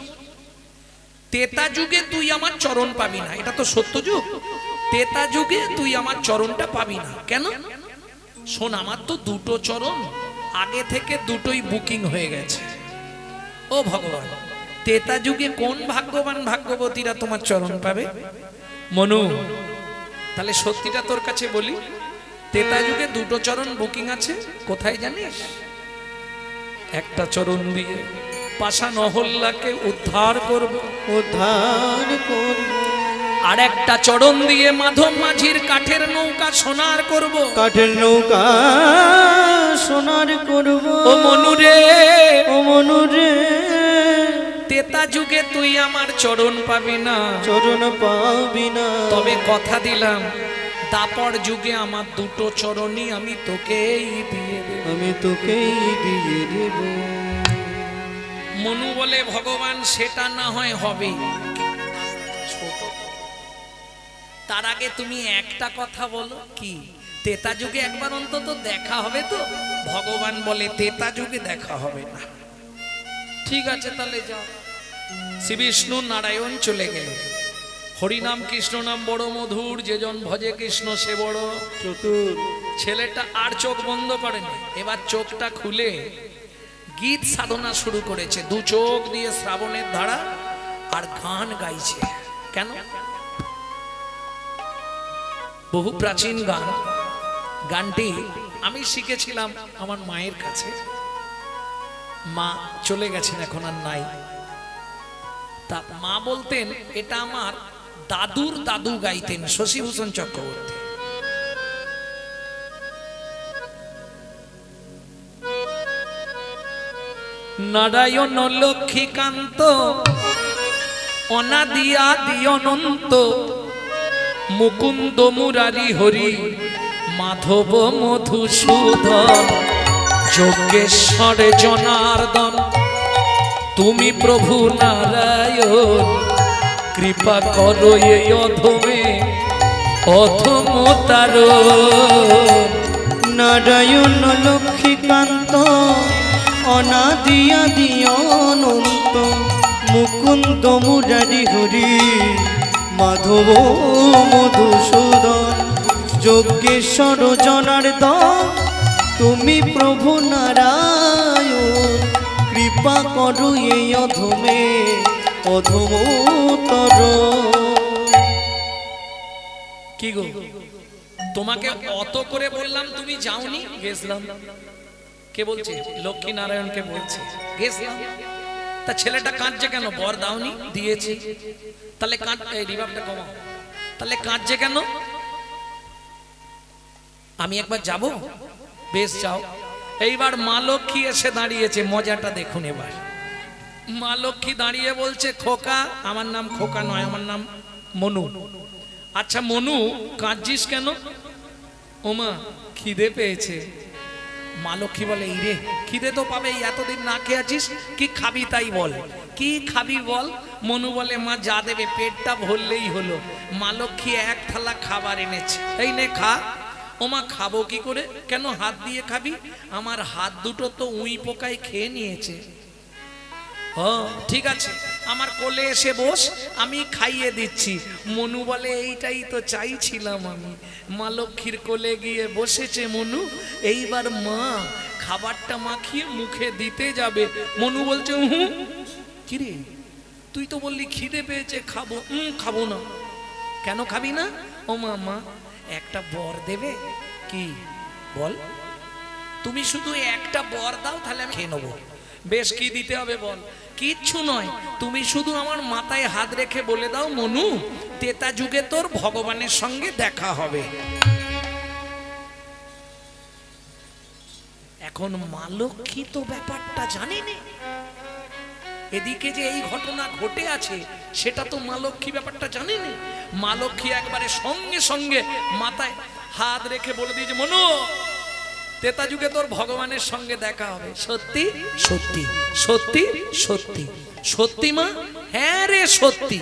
তেতা যুগে তুই আমার চরণ পাবি না। এটা তো সত্যযুগ। তেতা যুগে তুই আমার চরণটা পাবি না। কেন? শোন, আমার তো দুটো চরণ আগে থেকে দুটোই বুকিং হয়ে গেছে। ও ভগবান, তেতা যুগে কোন ভাগ্যবান ভাগ্যবতীরা তোমার চরণ পাবে? মনু, তাহলে সত্যিটা তোর কাছে বলি, তেতা যুগে দুটো চরণ বুকিং আছে। কোথায় জানিস? একটা চরণ দিয়ে পাষাণ অহল্যাকে উদ্ধার করব, আর একটা চরণ দিয়ে মাধব মাঝির কাঠের নৌকা সোনার করব, কাঠের নৌকা সোনার করব। ও মনুরে, ও মনুরে, তেতা যুগে তুই আমার চরণ পাবি না, চরণ পাবি না। তবে কথা দিলাম, দাপর যুগে আমার দুটো চরণই আমি তোকেই দিয়ে দেব, আমি তোকেই দিয়ে দেব। মনু বলে, ভগবান সেটা না হয় হবে, তার আগে তুমি একটা কথা বলো। কি? তেতা যুগে একবার অন্তত দেখা হবে তো? ভগবান বলে, তেতা যুগে দেখা হবে না। ঠিক আছে, তাহলে যাও। শ্রী বিষ্ণু নারায়ণ চলে গেল। হরিনাম কৃষ্ণ নাম বড় মধুর, যেজন ভজে কৃষ্ণ সে বড় চতুর। ছেলেটা আর চোখ বন্ধ করেনি, এবার চোখটা খুলে গীত সাধনা শুরু করেছে। দু চোখ দিয়ে শ্রাবণের ধারা আর গান গাইছে। কেন? বহু প্রাচীন গান। গানটি আমি শিখেছিলাম আমার মায়ের কাছে। মা চলে গেছেন, এখন আর নাই। তা মা বলতেন, এটা আমার দাদুর দাদু গাইতেন, শশীভূষণ চক্রবর্তী। নারায়ণ লক্ষ্মীকান্ত অনাদি আদি অনন্ত, মুকুন্দ মুরারি হরি মাধব মধুসূদন, যোগেশ্বর জনার্দন তুমি প্রভু নারায়ণ, কৃপা করো এই অধমে অধমতার। নারায়ণ লক্ষ্মীকান্ত অনাদি আদি অনন্ত, মুকুন্দ মুরারি হরি মাধব মধুসূদন, যোগেশ্বর জনার্দন তুমি প্রভু নারায়ণ, কৃপা করো এই অধমে অধমতর। কি গো, তোমাকে অত করে বললাম, তুমি যাওনি? গেছিলাম। কে বলছে? লক্ষ্মী নারায়ণকে বলছে, গেছিলাম। তা ছেলেটা কাঁদছে কেন? বর দাওনি? দিয়েছি। তাহলে এই রিভাবটা কমাও। তাহলে কাঁদছে কেন? আমি একবার যাব? বেশ, যাও। এইবার মা লক্ষ্মী এসে দাঁড়িয়েছে, মজাটা দেখুন। এবার মা লক্ষ্মী দাঁড়িয়ে বলছে, খোকা, আমার নাম খোকা নয়, আমার নাম মনু। আচ্ছা মনু, কাঁদছিস কেন? ওমা, খিদে পেয়েছে। মা লক্ষ্মী বলে, ইরে খিদে তো পাবে, এতদিন না খেয়ে আছিস, কি খাবি তাই বল, কি খাবি বল। মনু বলে, মা যা দেবে পেটটা ভরলেই হলো। মা লক্ষ্মী এক থালা খাবার এনেছে, এই নে খা। ওমা, খাবো কি করে? কেন হাত দিয়ে খাবি? আমার হাত দুটো তো উই পোকায় খেয়ে নিয়েছে। ও ঠিক আছে, আমার কোলে এসে বস, আমি খাইয়ে দিচ্ছি। মনু বলে, এইটাই তো চাইছিলাম আমি। মা লক্ষ্মীর কোলে গিয়ে বসেছে মনু। এইবার মা খাবারটা মাখিয়ে মুখে দিতে যাবে। মনু বলছে, কিরে তুই তো বললি খিদে পেয়েছে, খাবো। খাবো না। কেন খাবি না? ও মা, একটা বর দেবে? কি বল? তুমি শুধু একটা বর দাও, তাহলে আমি খেয়ে নেবো। বেশ, কি দিতে হবে বল? কিচ্ছু নয়, তুমি শুধু আমার মাথায় হাত রেখে বলে দাও, মনু তেতা যুগে তোর ভগবানের সঙ্গে দেখা হবে। এখন মা লক্ষ্মী তো ব্যাপারটা জানেনি, এদিকে যে এই ঘটনা ঘটে আছে সেটা তো মা লক্ষ্মী ব্যাপারটা জানেনি। মা লক্ষ্মী একবারে সঙ্গে সঙ্গে মাথায় হাত রেখে বলে দিয়েছে, মনু তেতা যুগে তোর ভগবানের সঙ্গে দেখা হবে। সত্যি সত্যি সত্যি সত্যি সত্যি মা? হ্যাঁ রে সত্যি।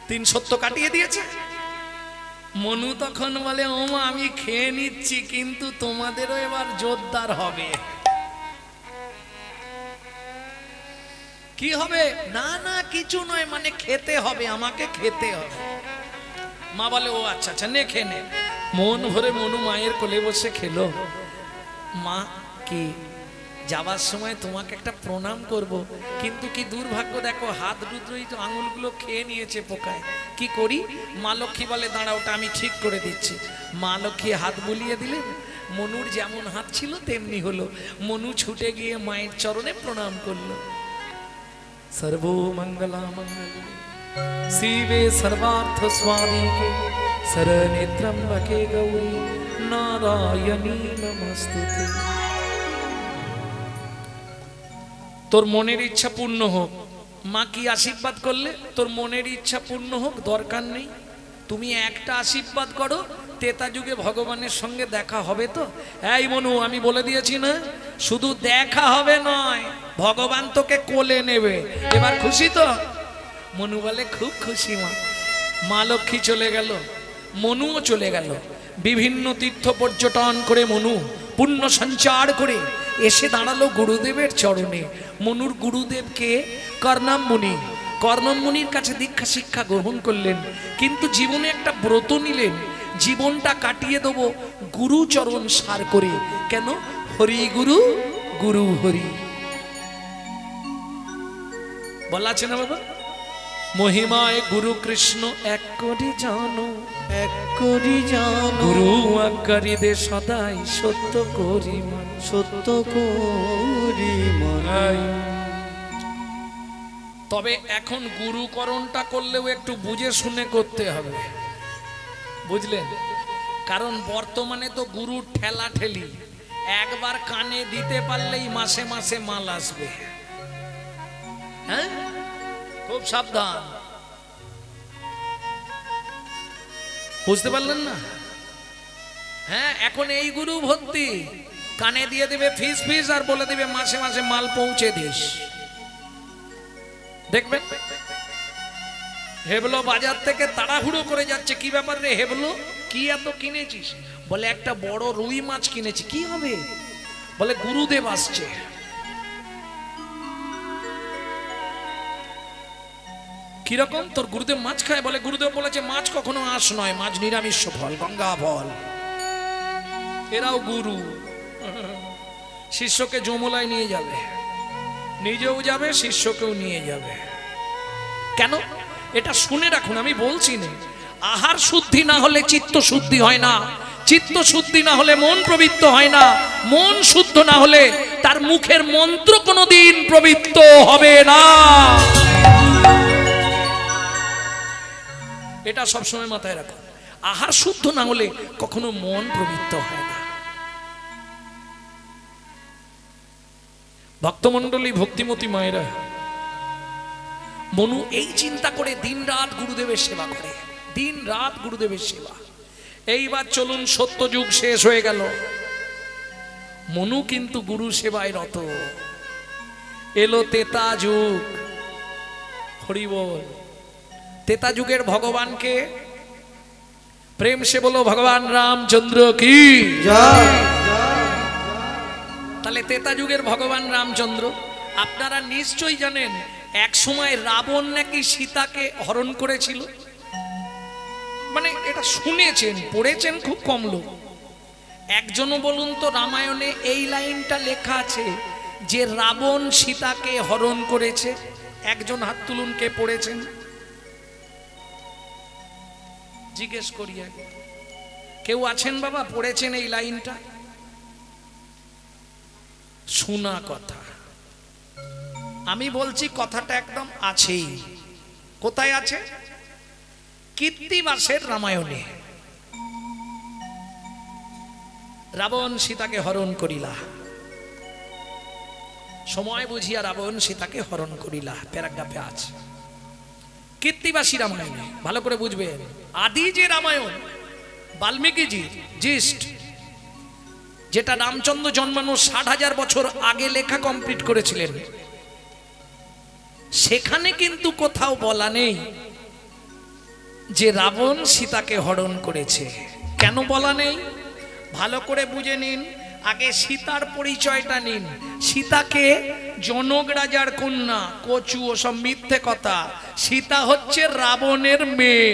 তিন সত্য কাটিয়ে দিয়েছে। মনু তখন বলে ও মা আমি খেয়ে নিচ্ছি, কিন্তু তোমাদেরও এবার জোরদার হবে। কি হবে? না না কিছু নয়, মানে খেতে হবে, আমাকে খেতে হবে। মা বলে ও আচ্ছা আচ্ছা নে খেয়ে নে। মন ভরে মনু মায়ের কোলে বসে খেলো। মা কি যাবার সময় তোমাকে একটা প্রণাম করব, কিন্তু কি দুর্ভাগ্য দেখো হাত দুটোই তো আঙুলগুলো খেয়ে নিয়েছে পোকায়, কি করি? মা লক্ষ্মী বলে দাঁড়া ওটা আমি ঠিক করে দিচ্ছি। মা লক্ষ্মী হাত বুলিয়ে দিলেন, মনুর যেমন হাত ছিল তেমনি হলো। মনু ছুটে গিয়ে মায়ের চরণে প্রণাম করলো। সর্বমঙ্গলা মঙ্গলে শিবে সর্বার্থ স্বাদিকে শরণে ত্র্যম্বকে গৌরী নারায়ণী নমস্তুতে। তোর মনের ইচ্ছা পূর্ণ হোক। মা কি আশীর্বাদ করলে? তোর মনের ইচ্ছা পূর্ণ হোক, দরকার নেই। তুমি একটা আশীর্বাদ করো, তেতা যুগে ভগবানের সঙ্গে দেখা হবে তো। এই মনু আমি বলে দিয়েছি না, শুধু দেখা হবে নয়, ভগবান তোকে কোলে নেবে। এবার খুশি তো? মনু বলে খুব খুশি মা। মা লক্ষ্মী চলে গেল, মনুও চলে গেল। বিভিন্ন তীর্থ পর্যটন করে মনু পুণ্য সঞ্চার করে এসে দাঁড়ালো গুরুদেবের চরণে। মনুর গুরুদেবকে কর্ণম মুনি, কর্ণম মুনির কাছে দীক্ষা শিক্ষা গ্রহণ করলেন, কিন্তু জীবনে একটা ব্রত নিলেন, জীবনটা কাটিয়ে দেবো গুরু চরণ সার করে। কেন? হরি গুরু গুরু হরি বলা আছে না বাবা? মহিমায় গুরু কৃষ্ণ এক করি জানো, এক করি জানো, গুরু আজ্ঞারি দে সদাই সত্য করি মান, সত্য করি মান। তবে এখন গুরুকরণটা করলেও একটু বুঝে শুনে করতে হবে, বুঝলেন? কারণ বর্তমানে তো গুরুর ঠেলা ঠেলি, একবার কানে দিতে পারলেই মাসে মাসে মাল আসবে। হ্যাঁ, খুব সাবধান। বুঝতে পারলেন না? হ্যাঁ, এখন এই গুরু ভর্তি, কানে দিয়ে দেবে ফিস ফিস আর বলে দেবে মাসে মাসে মাল পৌঁছে দিস। দেখবেন হেবলো বাজার থেকে তাড়াহুড়ো করে যাচ্ছে। কি ব্যাপার রে হেবলো, কি এত কিনেছিস? বলে একটা বড় রুই মাছ কিনেছি। কি হবে? বলে গুরুদেব আসছে। কিরকম? তোর গুরুদেব মাছ খায়? বলে গুরুদেব বলেছে মাছ কখনো আঁশ নয়, মাছ নিরামিষ ফল, গঙ্গা ফল। এরাও গুরু, শিষ্যকে যমুনায় নিয়ে যাবে, নিজেও যাবে, শিষ্যকেও নিয়ে যাবে। কেন? এটা শুনে রাখুন, আমি বলছি না। আহার শুদ্ধি না হলে চিত্ত শুদ্ধি হয় না, চিত্ত শুদ্ধি না হলে মন পবিত্র হয় না, মন শুদ্ধ না হলে তার মুখের মন্ত্র কোনোদিন পবিত্র হবে না। এটা সবসময় মাথায় রাখুন। আহার শুদ্ধ না হলে কখনো মন পবিত্র হয় না। ভক্তমন্ডলী, ভক্তিমতী মায়েরা, মনু এই চিন্তা করে দিন রাত গুরুদেবের সেবা করে, দিন রাত গুরুদেবের সেবা। এইবার চলুন, সত্যযুগ শেষ হয়ে গেল, মনু কিন্তু গুরু সেবায় রত। এলো তেতা যুগ। হরি বল। তেতা যুগের ভগবানকে প্রেম সে বলো ভগবান রামচন্দ্র কি জয়। তাহলে তেতা যুগের ভগবান রামচন্দ্র, আপনারা নিশ্চয়ই জানেন এক সময় রাবণ নাকি সীতাকে হরণ করেছিল। মানে এটা শুনেছেন, পড়েছেন খুব কম লোক। একজনও বলুন তো রামায়ণে এই লাইনটা লেখা আছে যে রাবণ সীতাকে হরণ করেছে? একজন হাত তুলুন, কে পড়েছেন? জিজ্ঞেস করি, কেউ আছেন বাবা পড়েছেন এই লাইনটা? শোনা কথা। আমি বলছি কথাটা একদম আছেই। কোথায় আছে? কীর্তিবাসের রামায়ণে। রাবণ সীতাকে হরণ করিলা, সময় বুঝিয়া রাবণ সীতাকে হরণ করিলা, প্যারাগ্রাফে আছে। কীর্তিবাসী রামায়ণে, ভালো করে বুঝবেন। আদি যে রামায়ণ বাল্মীকিজির জিস্ট, যেটা রামচন্দ্র জন্মানোর 60,000 বছর আগে লেখা কমপ্লিট করেছিলেন, সেখানে কিন্তু কোথাও বলা নেই যে রাবণ সীতাকে হরণ করেছে। কেন বলা নেই, ভালো করে বুঝে নিন। আগে সীতার পরিচয়টা নিন। সীতাকে জনক রাজার কন্যা, কচু ওসব মিথ্যে কথা। সীতা হচ্ছে রাবণের মেয়ে।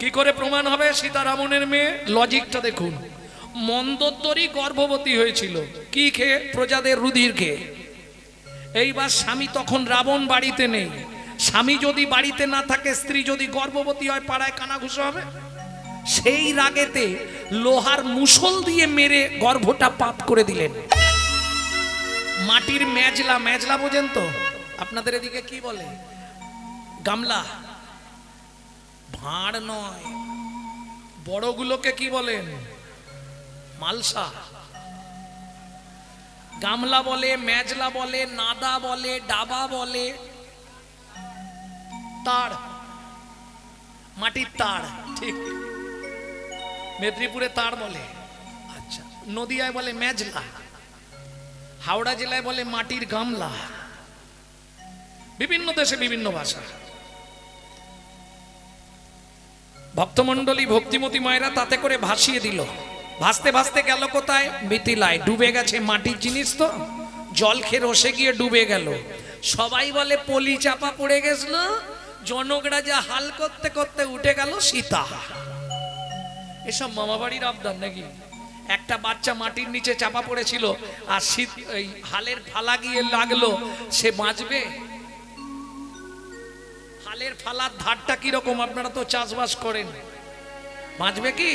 কি করে প্রমাণ হবে সীতা রাবণের মেয়ে? লজিকটা দেখুন। মন্দোদরী গর্ভবতী হয়েছিল কি খেয়ে? প্রজাদের রুধির খেয়ে। এইবার স্বামী তখন রাবণ বাড়িতে নেই। স্বামী যদি বাড়িতে না থাকে, স্ত্রী যদি গর্ভবতী হয়, পাড়ায় কানাঘুষো হবে। সেই রাগেতে লোহার মুষল দিয়ে মেরে গর্ভটা পাত করে দিলেন। মাটির মেজলা, মেজলা বোঝেন তো আপনাদের এদিকে কি বলে? গামলা, ভাঁড় নয়, বড়গুলোকে কি বলেন? মালসা। গামলা বলে, মেজলা বলে, নাদা বলে, ডাবা বলে, তাড়, মাটির তাড়। ঠিক, মেদিনীপুরে তাড় বলে। আচ্ছা, নদিয়ায় বলে মেজলা, হাওড়া জেলায় বলে মাটির গামলা। বিভিন্ন দেশে বিভিন্ন ভাষা। ভক্তমণ্ডলী, ভক্তিমতী মায়েরা তাতে করে ভাসিয়ে দিল। ভাসতে ভাসতে গেল কোথায়? মিথিলায়। ডুবে গেছে, মাটির জিনিস তো, জল খেয়ে রসে গিয়ে ডুবে গেল। সবাই বলে পলি চাপা পড়ে গেছিল। জনক রাজা হাল করতে করতে উঠে গেল সীতা। এসব মামা বাড়ির আবদার নাকি? একটা বাচ্চা মাটির নিচে চাপা পড়েছিল, আর শীত এই হালের ফালা গিয়ে লাগলো, সে বাঁচবে? হালের ফালার ধারটা কিরকম? আপনারা তো চাষবাস করেন, বাঁচবে কি?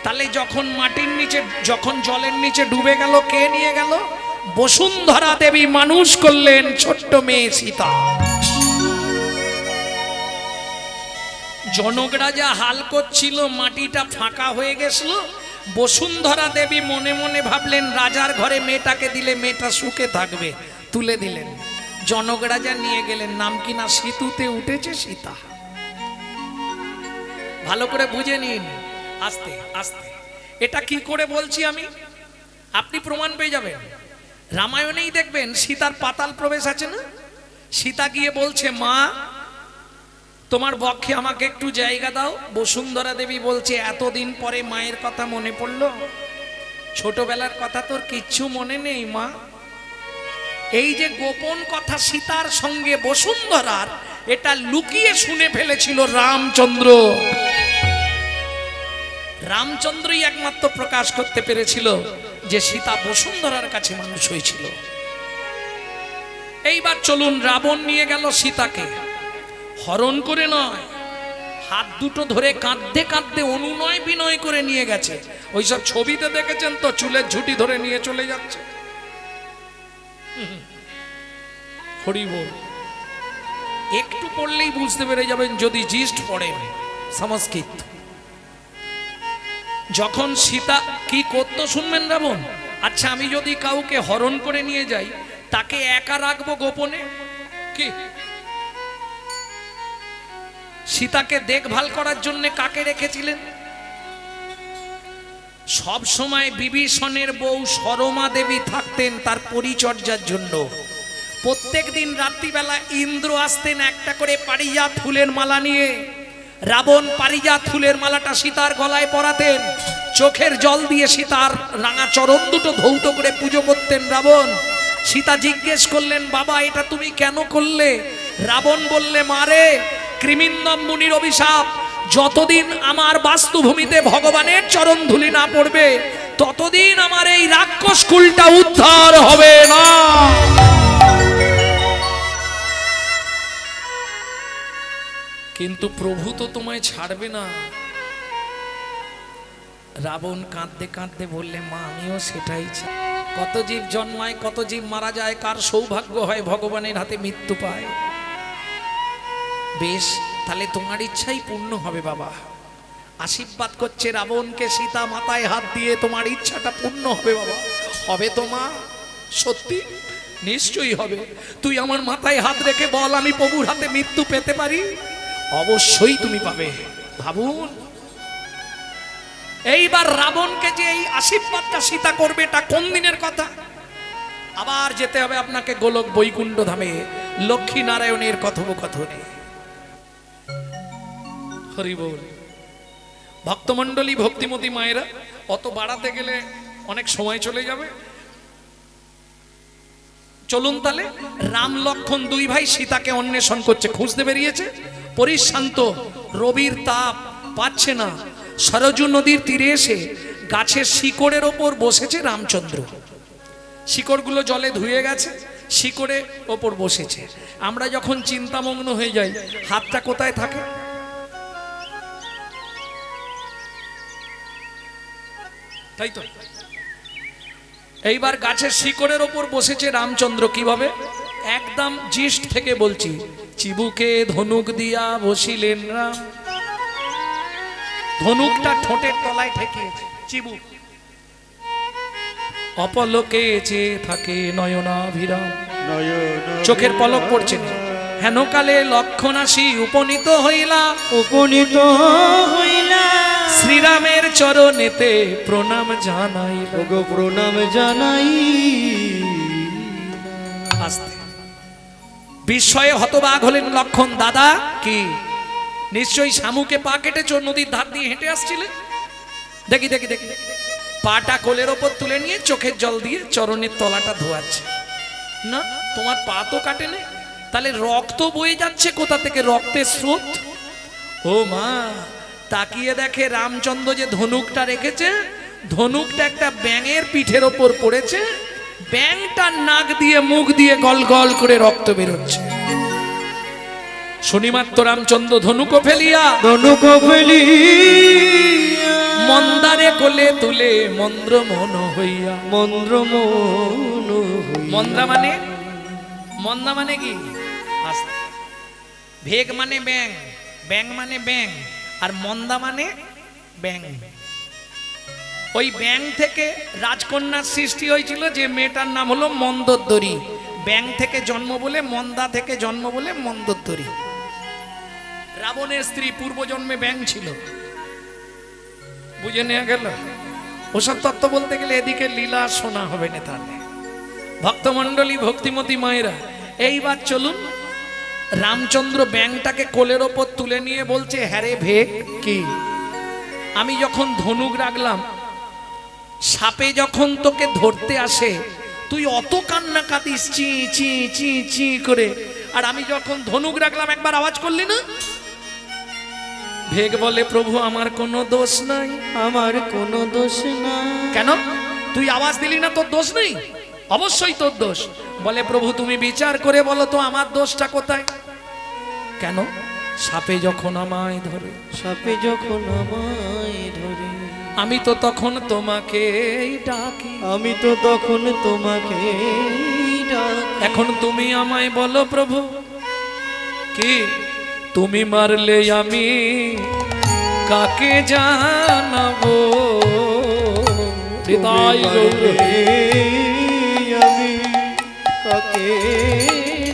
তাহলে যখন মাটির নিচে, যখন জলের নিচে ডুবে গেল, কে নিয়ে গেল? বসুন্ধরা দেবী মানুষ করলেন ছোট্ট মেয়ে সীতা। জনক রাজা হাল করছিল, মাটিটা ফাঁকা হয়ে গেছিল। বসুন্ধরা দেবী মনে মনে ভাবলেন, রাজার ঘরে মেয়েটাকে দিলে মেয়েটা সুখে থাকবে, তুলে দিলেন। জনক রাজা নিয়ে গেলেন, নাম কিনা সেতুতে উঠেছে সীতা। ভালো করে বুঝে নিন, আস্তে আস্তে। এটা কি করে বলছি আমি, আপনি প্রমাণ পেয়ে যাবেন। রামায়ণেই দেখবেন সীতার পাতাল প্রবেশ আছে না? সীতা গিয়ে বলছে, মা তোমার বক্ষে আমাকে একটু জায়গা দাও। বসুন্ধরা দেবী বলছে, এতদিন পরে মায়ের কথা মনে পড়লো? ছোটবেলার কথা তোর কিচ্ছু মনে নেই মা? এই যে গোপন কথা সীতার সঙ্গে বসুন্ধরার, এটা লুকিয়ে শুনে ফেলেছিল রামচন্দ্র। রামচন্দ্রই একমাত্র প্রকাশ করতে পেরেছিল যে সীতা বসুন্ধরার কাছে মানুষ হয়েছিল। এইবার চলুন, রাবণ নিয়ে গেল সীতাকে, হরণ করে নয়, হাত দুটো ধরে কাঁদতে কাঁদতে অনুনয় বিনয় করে নিয়ে গেছে। ওইসব ছবিতে দেখেছেন তো, চুলের ঝুঁটি ধরে নিয়ে চলে যাচ্ছে। হরি বল। একটু পড়লেই বুঝতে পেরে যাবেন যদি জিস্ট পড়েন সংস্কৃত। যখন সীতা কি করতো শুনবেন রাবণ। আচ্ছা, আমি যদি কাউকে হরণ করে নিয়ে যাই, তাকে একা রাখবো গোপনে কি? সীতাকে দেখভাল করার জন্য কাকে রেখেছিলেন? সব সময় বিভীষণের বউ সরমা দেবী থাকতেন তার পরিচর্যার জন্য। প্রত্যেক দিন রাত্রিবেলা ইন্দ্র আসতেন একটা করে পারিজাত ফুলের মালা নিয়ে। রাবণ পারিজাত ফুলের মালাটা সীতার গলায় পরাতেন। চোখের জল দিয়ে সীতার রাঙা চরণ দুটো ধৌত করে পুজো করতেন রাবণ। সীতা জিজ্ঞেস করলেন, বাবা এটা তুমি কেন করলে? রাবণ বললে, মারে কৃমিন্দম মুনির অভিশাপ, যতদিন আমার বাস্তুভূমিতে ভগবানের চরণ ধুলি না পড়বে, ততদিন আমার এই রাক্ষস কুলটা উদ্ধার হবে না। কিন্তু প্রভু তো তোমায় ছাড়বে না। রাবণ কাঁদতে কাঁদতে বললে, মা আমিও সেটাই চাই। কত জীব জন্মায়, কত জীব মারা যায়, কার সৌভাগ্য হয় ভগবানের হাতে মৃত্যু পায়। বেশ, তাহলে তোমার ইচ্ছাই পূর্ণ হবে বাবা। আশীর্বাদ করছে রাবণকে সীতা, মাথায় হাত দিয়ে, তোমার ইচ্ছাটা পূর্ণ হবে বাবা। হবে তো মা? সত্যি? নিশ্চয়ই হবে। তুই আমার মাথায় হাত রেখে বল, আমি প্রভুর হাতে মৃত্যু পেতে পারি? অবশ্যই তুমি পাবে। ভাবুন, এইবার রাবণকে যে এই আশীর্বাদটা সীতা করবে, এটা কোন দিনের কথা? আবার যেতে হবে আপনাকে গোলক বৈকুণ্ঠ ধামে। লক্ষ্মী নারায়ণের কথোপকথনে। হরি বল। ভক্তমণ্ডলী, ভক্তিমতী মায়েরা, অত বাড়াতে গেলে অনেক সময় চলে যাবে। চলুন তাহলে। রাম লক্ষণ দুই ভাই সীতাকে অন্বেষণ করছে, খুঁজতে বেরিয়েছে। পরিশান্ত, রবির তাপ পাচ্ছে না। সরজু নদীর তীরে এসে গাছের শিকড়ের ওপর বসেছে রামচন্দ্র। শিকড়গুলো জলে ধুয়ে গেছে, শিকড়ের ওপর বসেছে। আমরা যখন চিন্তামগ্ন হয়ে যাই, হাতটা কোথায় থাকে? তাই তো। এইবার গাছের শিকড়ের ওপর বসেছে রামচন্দ্র। কিভাবে? একদম জিষ্ট থেকে বলছি। চিবুকে ধনুক দিয়া বসিলেন রাম। ধনুকটা ঠোঁটের তলায় ঠেকিয়েছে, চিবুক। অপলকে চেয়ে থাকে নয়নাভিরাম, চোখের পলক পড়ছে না। হেনকালে লক্ষণ আসি উপনীত হইলা, উপনীত হইলা শ্রীরামের চরণেতে প্রণাম জানাই, ওগো প্রণাম জানাই। আস্তে। বিস্ময়ে হতবাক হলেন লক্ষণ। দাদা কি নিশ্চয়ই শামুকে পা কেটেছ, নদীর ধার দিয়ে হেঁটে আসছিলে? দেখি দেখি দেখি। পাটা কোলের ওপর তুলে নিয়ে চোখের জল দিয়ে চরণের তলাটা ধোয়াচ্ছে। না, তোমার পা তো কাটে না, তাহলে রক্ত বয়ে যাচ্ছে কোথা থেকে? রক্তের স্রোত। ও মা, তাকিয়ে দেখে রামচন্দ্র যে ধনুকটা রেখেছে, ধনুকটা একটা ব্যাঙের পিঠের ওপর পড়েছে। ব্যাঙটার নাক দিয়ে মুখ দিয়ে গল গল করে রক্ত বেরোচ্ছে। শনিমাত্র রামচন্দ্র ধনুক ফেলিয়া, ধনুক ফেলিয়া মন্দারে কোলে তুলে মন্দ্র মন হইয়া, মন্দ্র মন মন্দ্রা মানে, মন্দা মানে কি? আস্তে। ভেগ মানে ব্যাং, ব্যাং মানে ব্যাং, আর মন্দা মানে ব্যাং। ওই ব্যাং থেকে রাজকন্যার সৃষ্টি হয়েছিল, যে মেয়েটার নাম হলো মন্দোদরী। ব্যাং থেকে জন্ম বলে, মন্দা থেকে জন্ম বলে মন্দোদরী। রাবণের স্ত্রী পূর্বজন্মে ব্যাং ছিল। বুঝে নেওয়া গেল? ওসব তত্ত্ব বলতে গেলে এদিকে লীলা শোনা হবে না। তাহলে ভক্তমণ্ডলী, ভক্তিমতী মায়েরা, এইবার চলুন। রামচন্দ্র ব্যাংটাকে কোলের ওপর তুলে নিয়ে বলছে, হ্যাঁ রে ভেগ, কি? আমি যখন ধনুক রাখলাম, সাপে যখন তোকে ধরতে আসে, তুই অত কান্না কাঁদিস চি চি চি চি করে, আর আমি যখন ধনুক রাখলাম একবার আওয়াজ করলি না? ভেগ বলে, প্রভু আমার কোনো দোষ নাই, আমার কোনো দোষ নাই। কেন? তুই আওয়াজ দিলি না, তোর দোষ নেই? অবশ্যই তোর দোষ। বলে, প্রভু তুমি বিচার করে বলো তো আমার দোষটা কোথায়? কেন? সাপে যখন আমায় ধরে, সাপে যখন আমায় ধরে, আমি তো তখন তোমাকে ডাকি, আমি তো তখন তোমাকে ডাকি। এখন তুমি আমায় বলো প্রভু, কি তুমি মারলে আমি কাকে জানাবো? হৃদয় গৌরে আমি কাকে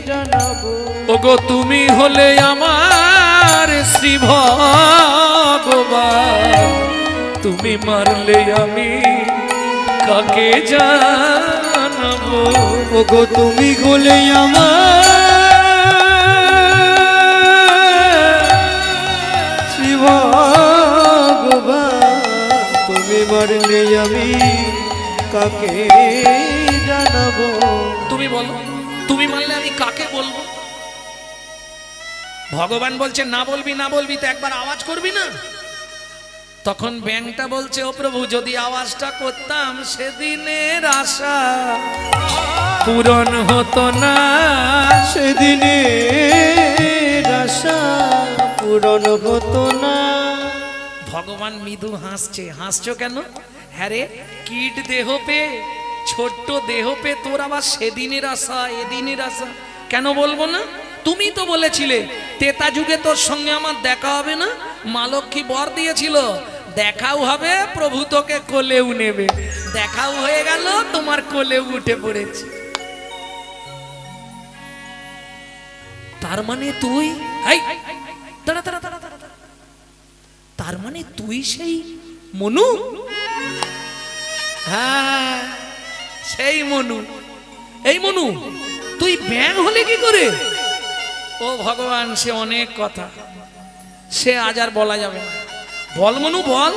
জানাবো? ওগো তুমি হলে আমার শ্রী ভগবান, তুমি মারলে আমি কাকে জানাবো? ওগো তুমি হলে আমার শ্রী ভগবান, তুমি মারলে আমি কাকে জানাবো? তুমি বলো, তুমি মারলে আমি কাকে বলবো? ভগবান বলছে, না বলবি না বলবি তো একবার আওয়াজ করবি না? তখন ব্যাংটা বলছে, ও প্রভু যদি আওয়াজটা করতাম সেদিনের আশা পূরণ হতো না, সেদিনের আশা পূরণ হতো না। ভগবান মৃদু হাসছে। হাসছো কেন? হ্যাঁ রে, কীট দেহ পে, ছোট্ট দেহ পে তোর আবার সেদিনের আশা এদিনের আশা কেন বলবো না? তুমি তো বলেছিলে তেতা যুগে তোর সঙ্গে আমার দেখা হবে না। মা লক্ষ্মী বর দিয়েছিল, দেখাও হবে, প্রভু তোকে কোলেও নেবে। দেখাও হয়ে গেল, তোমার কোলেও উঠে পড়েছে। তার মানে তুই, দাঁড়া দাঁড়া দাঁড়া দাঁড়া, তার মানে তুই সেই মনু? হ্যাঁ, সেই মনু। এই মনু, তুই ব্যাং হলে কি করে? ও ভগবান, সে অনেক কথা, সে আজ আর বলা যাবে না। বল মনু বল,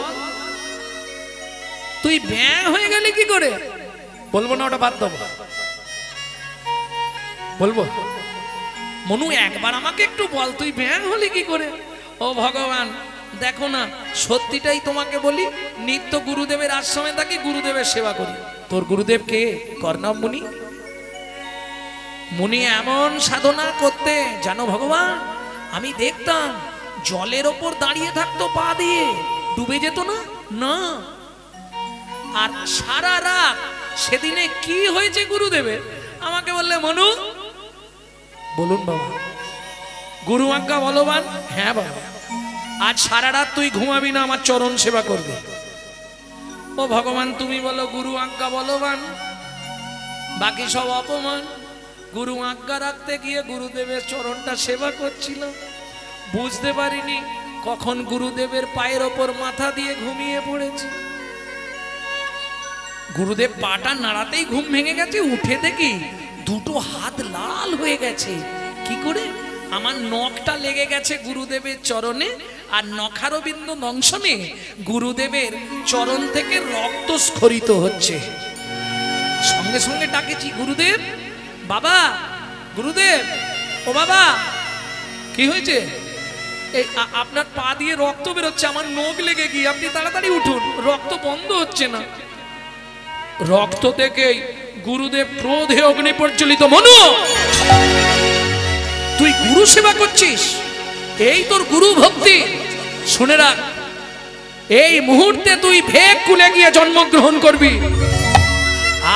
তুই ব্যাং হয়ে গেলি কি করে? বলবো না, ওটা বাদ দেবো। বলবো মনু একবার আমাকে একটু বল, তুই ব্যাং হলি কি করে? ও ভগবান দেখো না, সত্যিটাই তোমাকে বলি, নিত্য গুরুদেবের আশ্রমে থাকি, গুরুদেবের সেবা করি। তোর গুরুদেব কে? কর্ণব মুনি। মুনি এমন সাধনা করতে জানো ভগবান, আমি দেখতাম জলের ওপর দাঁড়িয়ে থাকতো, পা দিয়ে ডুবে যেত না। না, আর সারা রাত সেদিনে কি হয়েছে গুরুদেবের আমাকে বললে, মনু বলুন বাবা, গুরু আজ্ঞা বলবান। হ্যাঁ বাবা, আজ সারা রাত তুই ঘুমাবি না, আমার চরণ সেবা করবি। ও ভগবান তুমি বলো গুরু আজ্ঞা বলবান, বাকি সব অপমান। গুরু আজ্ঞা রাখতে গিয়ে গুরুদেবের চরণটা সেবা করছিলাম, বুঝতে পারিনি কখন গুরুদেবের পায়ের ওপর মাথা দিয়ে ঘুমিয়ে পড়েছি। গুরুদেব পাটা নাড়াতেই ঘুম ভেঙে গেছে, উঠে দেখি দুটো হাত লাল হয়ে গেছে। কি করে? আমার নখটা লেগে গেছে গুরুদেবের চরণে, আর নখারবিন্দ দংশনে গুরুদেবের চরণ থেকে রক্ত স্খলিত হচ্ছে। সঙ্গে সঙ্গে ডাকেছি, গুরুদেব, বাবা, গুরুদেব, ও বাবা, কি হয়েছে? এই আপনার পা দিয়ে রক্ত বেরোচ্ছে, আমার নখ লেগে গিয়ে, আপনি তাড়াতাড়ি উঠুন, রক্ত বন্ধ হচ্ছে না। রক্ত দেখেই গুরুদেব ক্রোধে অগ্নি প্রজ্বলিত। মনু, তুই গুরু সেবা করছিস, এই তোর গুরু ভক্তি। শুনে রাখ, এই মুহূর্তে তুই ভেগ কুলে গিয়ে জন্মগ্রহণ করবি।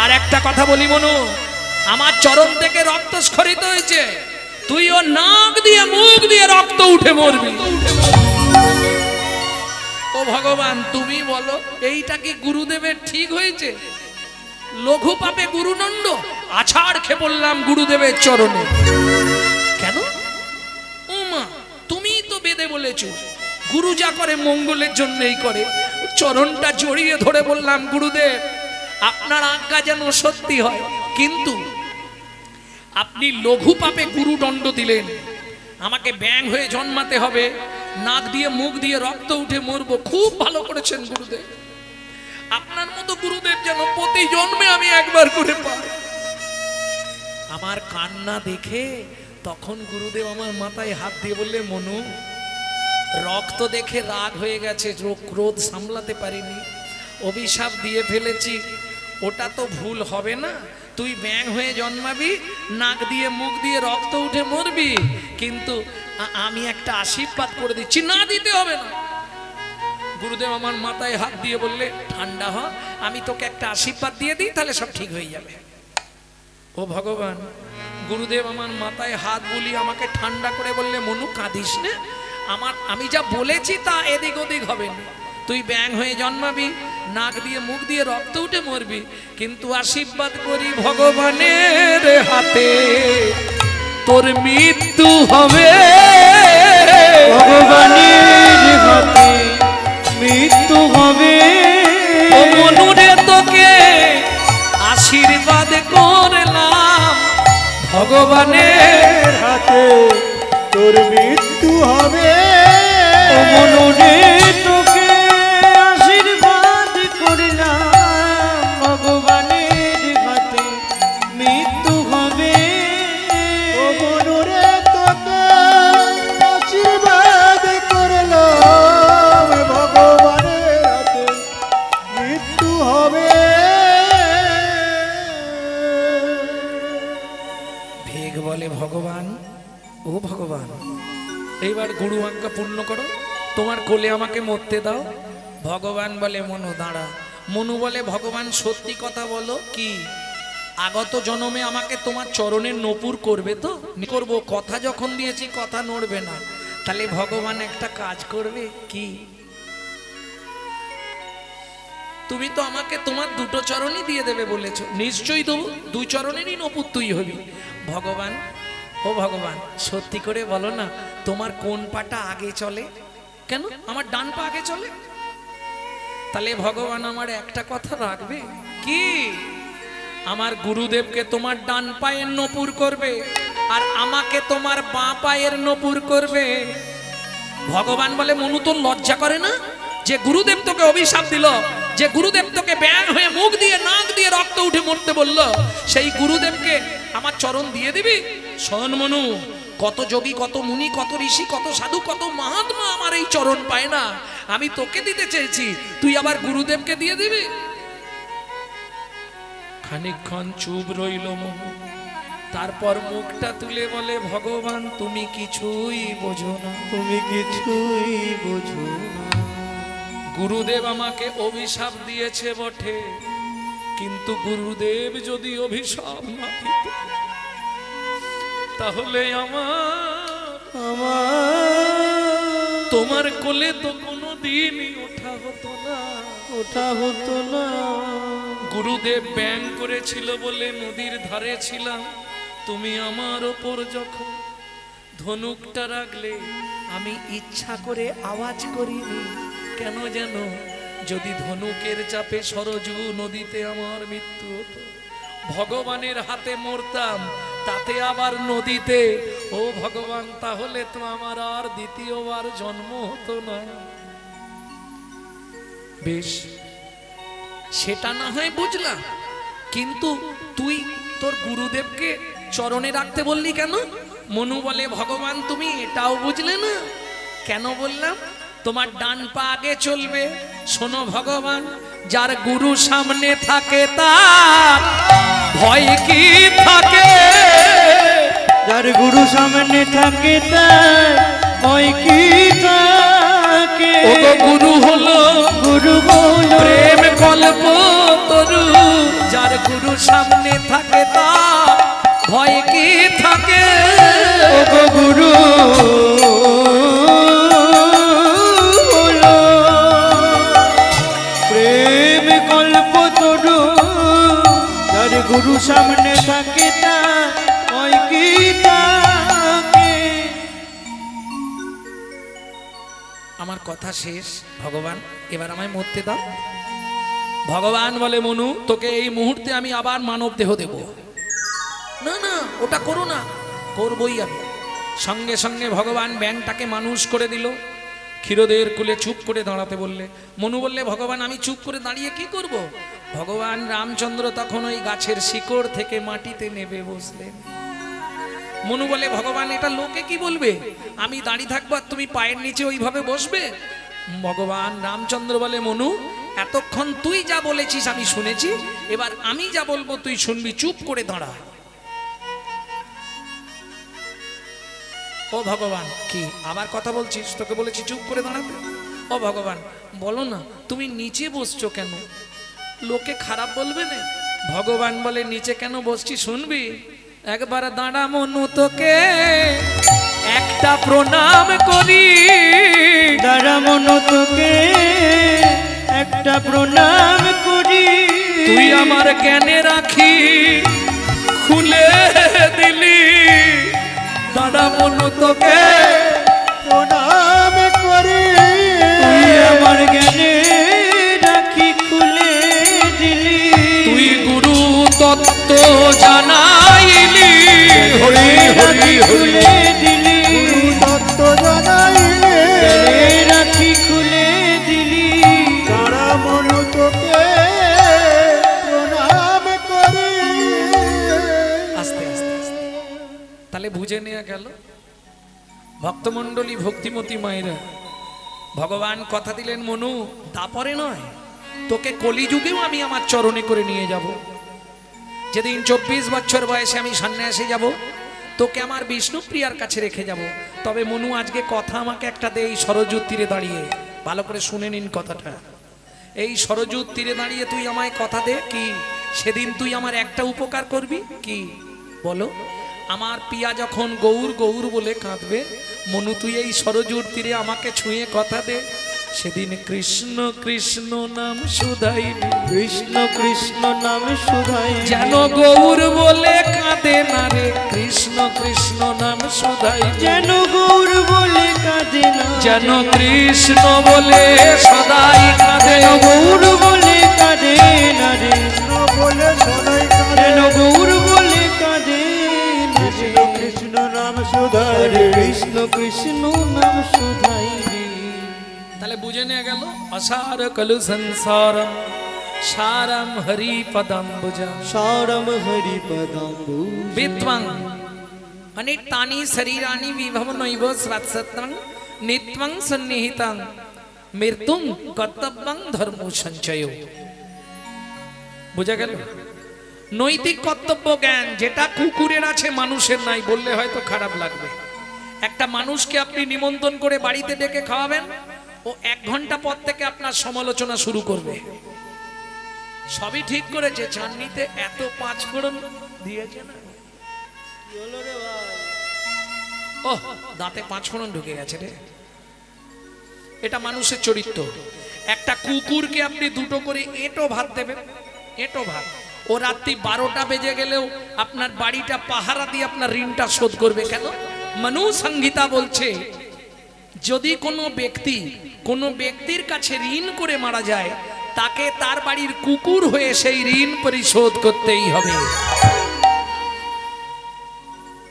আর একটা কথা বলি মনু, আমার চরণ থেকে রক্ত স্খলিত হয়েছে, তুই ও নাক দিয়ে মুখ দিয়ে রক্ত উঠে মরবি। ও ভগবান তুমি বলো, এইটা কি গুরুদেবের ঠিক হয়েছে? লঘু পাপে গুরুদণ্ড, আছাড় খেয়ে পড়লাম গুরুদেবের চরণে। কেন? ও মা, তুমি তো বেদে বলেছো গুরু যা করে মঙ্গলের জন্যই করে। চরণটা জড়িয়ে ধরে বললাম, গুরুদেব আপনার আজ্ঞা যেন সত্যি হয়, কিন্তু আপনি লঘু পাপে গুরুদণ্ড দিলেন, আমাকে ব্যাং হয়ে জন্মাতে হবে, নাক দিয়ে মুখ দিয়ে রক্ত উঠে মরবো। খুব ভালো করেছেন গুরুদেব, আপনার মতো গুরুদেব যেন প্রতি জন্মে আমি একবার করে পাই। আমার কান্না দেখে তখন গুরুদেব আমার মাথায় হাত দিয়ে বললে, মনু, রক্ত দেখে রাগ হয়ে গেছে, ক্রোধ সামলাতে পারিনি, অভিশাপ দিয়ে ফেলেছি, ওটা তো ভুল হবে না। তুই ব্যাং হয়ে জন্মাবি, নাক দিয়ে মুখ দিয়ে রক্ত উঠে মরবি, কিন্তু আমি একটা আশীর্বাদ করে দিচ্ছি। না, দিতে হবে না। গুরুদেব আমার মাথায় হাত দিয়ে বললে, ঠান্ডা হ, আমি তোকে একটা আশীর্বাদ দিয়ে দিই, তাহলে সব ঠিক হয়ে যাবে। ও ভগবান, গুরুদেব আমার মাথায় হাত বুলিয়ে আমাকে ঠান্ডা করে বললে, মনু কাঁদিস না, আমি যা বলেছি তা এদিক ওদিক হবে না। তুই ব্যাং হয়ে জন্মাবি, নাক দিয়ে মুখ দিয়ে রক্ত উঠে মরবি, কিন্তু আশীর্বাদ করি ভগবানের হাতে তোর মৃত্যু হবে। ভগবানের হাতে মৃত্যু হবে। ও মনুরে তোকে আশীর্বাদ করলাম, ভগবানের হাতে তোর মৃত্যু হবে। ও মনুরে তোকে আশীর্বাদ করলাম, ভগবানের হাতে মৃত্যু হবে। ও মনুরে তোকে আশীর্বাদ করলাম, ভগবানের হাতে মৃত্যু হবে। ভেগ বলে, ভগবান, ও ভগবান, এইবার গুরু আজ্ঞা পূর্ণ করো, তোমার কোলে আমাকে মরতে দাও। ভগবান বলে, মনু দাঁড়া। মনু বলে, ভগবান সত্যি কথা বলো, কি আগত জন্মে আমাকে তোমার চরণের নপুর করবে তো? করব, কথা যখন দিয়েছি কথা নড়বে না। তাহলে ভগবান একটা কাজ করবে, কি? তুমি তো আমাকে তোমার দুটো চরণই দিয়ে দেবে বলেছো, নিশ্চয়ই দেবো, দুই চরণেরই নপুর তুই হবি। ভগবান, ও ভগবান সত্যি করে বলো না, তোমার কোন পাটা আগে চলে? কেন? আমার ডান পা আগে চলে। তাহলে ভগবান আমার একটা কথা রাখবে, কি? আমার গুরুদেবকে তোমার ডান পায়ের নপুর করবে। আর আমাকে তোমার বাঁ পায়ের নপুর করবে। ভগবান বলে মনু তোর লজ্জা করে না যে গুরুদেব তোকে অভিশাপ দিল, যে গুরুদেব তোকে ব্যাং হয়ে মুখ দিয়ে নাক দিয়ে রক্ত উঠে মরতে বলল, সেই গুরুদেবকে আমার চরণ দিয়ে দিবি? শোন মনু, কত যোগী, কত মুনি, কত ঋষি, কত সাধু, কত মহাত্মা আমার এই চরণ পায় না, আমি তোকে দিতে চেয়েছি, তুই আবার গুরুদেবকে দিয়ে দিবি? খানিকক্ষণ চুপ রইল মনু, তারপর মুখটা তুলে বলে ভগবান তুমি কিছুই বোঝো না, তুমি কিছুই বোঝো না। গুরুদেব আমাকে অভিশাপ দিয়েছে বটে, কিন্তু গুরুদেব যদি অভিশাপ না দিত তাহলে আমার তোমার কোলে তো কোনোদিনই ওঠা হতো না, ওঠা হতো না। গুরুদেব ব্যাং করেছিল বলে নদীর ধারে ছিলাম, তুমি আমার ওপর যখন ধনুকটা রাখলে আমি ইচ্ছা করে আওয়াজ করিনি, কেন যেন যদি ধনুকের চাপে সরজু নদীতে আমার মৃত্যু হতো, ভগবানের হাতে মরতাম, তাতে আবার নদীতে, ও ভগবান তাহলে তো আমার আর দ্বিতীয়বার জন্ম হতো না। বেশ, সেটা না হয় বুঝলাম, কিন্তু তুই তোর গুরুদেবকে চরণে রাখতে বললি কেন? মনু বলে ভগবান তুমি এটাও বুঝলে না? কেন বললাম? তোমার ডান পা আগে চলবে। শোনো ভগবান, যার গুরু সামনে থাকে তার ভয় কি থাকে? যার গুরু সামনে থাকে তার ভয় কি থাকে? ও গুরু হলো, গুরু হলো প্রেম কল্প তরু, যার গুরু সামনে থাকে তার ভয় কি থাকে? ও গুরু হলো প্রেম কল্প তরু, যার গুরু সামনে থাকে তার ভয় কি থাকে? আমার কথা শেষ ভগবান, এবার আমায় মরতে দাও। ভগবান বলে মনু তোকে এই মুহূর্তে আমি আবার মানব দেহ দেব। না না ওটা করো না। করবই আমি। সঙ্গে সঙ্গে ভগবান ব্যাংটাকে মানুষ করে দিল। ক্ষীরোদের কুলে চুপ করে দাঁড়াতে বললে। মনু বললে ভগবান আমি চুপ করে দাঁড়িয়ে কি করব? ভগবান রামচন্দ্র তখন ওই গাছের শিকড় থেকে মাটিতে নেবে বসলেন। মনু বলে ভগবান এটা লোকে কি বলবে, আমি দাঁড়িয়ে থাকবো আর তুমি পায়ের নিচে ওইভাবে বসবে? ভগবান রামচন্দ্র বলে মনু এতক্ষণ তুই যা বলেছিস আমি শুনেছি, এবার আমি যা বলবো তুই শুনবি, চুপ করে দাঁড়া। ও ভগবান কি আবার কথা বলছিস? তোকে বলেছি চুপ করে দাঁড়াতে। ও ভগবান বলো না তুমি নিচে বসছো কেন, লোকে খারাপ বলবে না? ভগবান বলে নিচে কেন বসছি শুনবি? একবার দাঁড়া মনু তোকে একটা প্রণাম করি। দাঁড়া মনু তোকে একটা প্রণাম করি। তুই আমার জ্ঞানে রাখি খুলে দিলি। দাঁড়া মনু তোকে প্রণাম করি। তুই আমার জ্ঞানে রাখি খুলে দিলি। তুই গুরু তত্ত্ব জানাইলি। হরি হরি খুলে দিলি। গুরু তত্ত্ব জানাইলি। রাখি খুলে দিলি। দাঁড়া মনু তোকে প্রণাম করি। আস্তে আস্তে আস্তে তাহলে বুঝে নেওয়া গেল ভক্তমণ্ডলী ভক্তিমতী মায়েরা। ভগবান কথা দিলেন মনু তারপরে নয়, তোকে কলিযুগেও আমি আমার চরণে করে নিয়ে যাব। যেদিন 24 বছর বয়সে আমি সন্ন্যাসে যাব, তোকে আমার বিষ্ণুপ্রিয়ার কাছে রেখে যাব। তবে মনু আজকে কথা আমাকে একটা দে। এই সরজুর তীরে দাঁড়িয়ে ভালো করে শুনে নিন কথাটা। এই সরজুর তীরে দাঁড়িয়ে তুই আমায় কথা দে কি সেদিন তুই আমার একটা উপকার করবি কি বলো? আমার পিয়া যখন গৌর গৌর বলে কাঁদবে, মনু তুই এই সরজুর তীরে আমাকে ছুঁয়ে কথা দে। সেদিন কৃষ্ণ কৃষ্ণ নাম শুধাইবি। কৃষ্ণ কৃষ্ণ নাম শুধাই যেন গৌর বলে কাঁদে না রে। কৃষ্ণ কৃষ্ণ নাম শুধাইবি। যেন গৌর বলে কাঁদে না। যেন কৃষ্ণ বলে সদাই কাঁদে। গৌর বলে কাঁদে না রে। কৃষ্ণ বলে সদাই কাঁদে। যেন গৌর বলে কাঁদে না রে। কৃষ্ণ তাহলে বুঝে নেওয়া গেল অসার কলু সংসারম সারম হরি পদম্বুজা সারম হরি পদাম্বুজ বিত্বং মানে তানি শরীরানি বিভব নৈব স্বাৎসত্যং নিত্যং সন্নিহিতং মৃত্যুং কর্তব্যং ধর্ম সঞ্চয়। বুঝা গেল? নৈতিক কর্তব্য জ্ঞান যেটা কুকুরের আছে মানুষের নাই, বললে হয়তো খারাপ লাগবে। একটা মানুষকে আপনি নিমন্ত্রণ করে বাড়িতে ডেকে খাওয়াবেন, ও 1 ঘন্টা পর থেকে আপনার সমালোচনা শুরু করবে। সবই ঠিক করেছে, চাটনিতে এত 5 ফোড়ন দিয়েছে না, ও দাঁতে 5 ফোড়ন ঢুকে গেছে রে। এটা মানুষের চরিত্র। একটা কুকুরকে আপনি 2টো করে এঁটো ভাত দেবেন, এঁটো ভাত, ও রাত্রি 12টা বেজে গেলেও আপনার বাড়িটা পাহারা দিয়ে আপনার ঋণটা শোধ করবে। কেন? মনু সংহিতা বলছে যদি কোনো ব্যক্তির কাছে ঋণ করে মারা যায়, তাকে তার বাড়ির কুকুর হয়ে সেই ঋণ পরিশোধ করতেই হবে।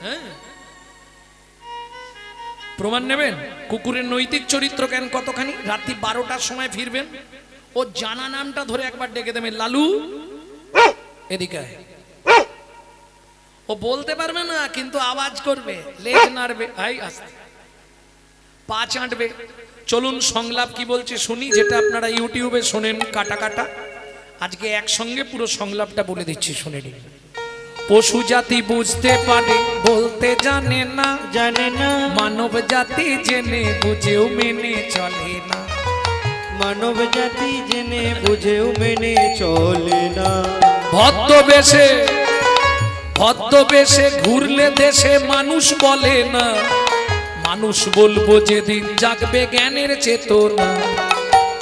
হ্যাঁ, প্রমাণ নেবেন? কুকুরের নৈতিক চরিত্র কেন কতখানি। রাত্রি 12টার সময় ফিরবেন, ও জানা নামটা ধরে একবার ডেকে দেবেন, লালু এদিকে। ও বলতে পারবে না কিন্তু আওয়াজ করবে, লেজ নাড়বে, আই আস্তে, পা চাটবে। চলুন সংলাপ কি বলছে শুনি, যেটা আপনারা ইউটিউবে শোনেন কাটা কাটা। আজকে একসঙ্গে পুরো সংলাপটা বলে দিচ্ছি, শুনে নিন। পশু জাতি বুঝতে পারে বলতে জানে না, জানে না। মানব জাতি জেনে বুঝেও মেনে চলে না, মানব জাতি জেনে বুঝেও মেনে চলে না। ভদ্রবেশে ঘুরলে দেশে মানুষ বলে না, মানুষ বলবো যেদিন জাগবে জ্ঞানের চেতনা,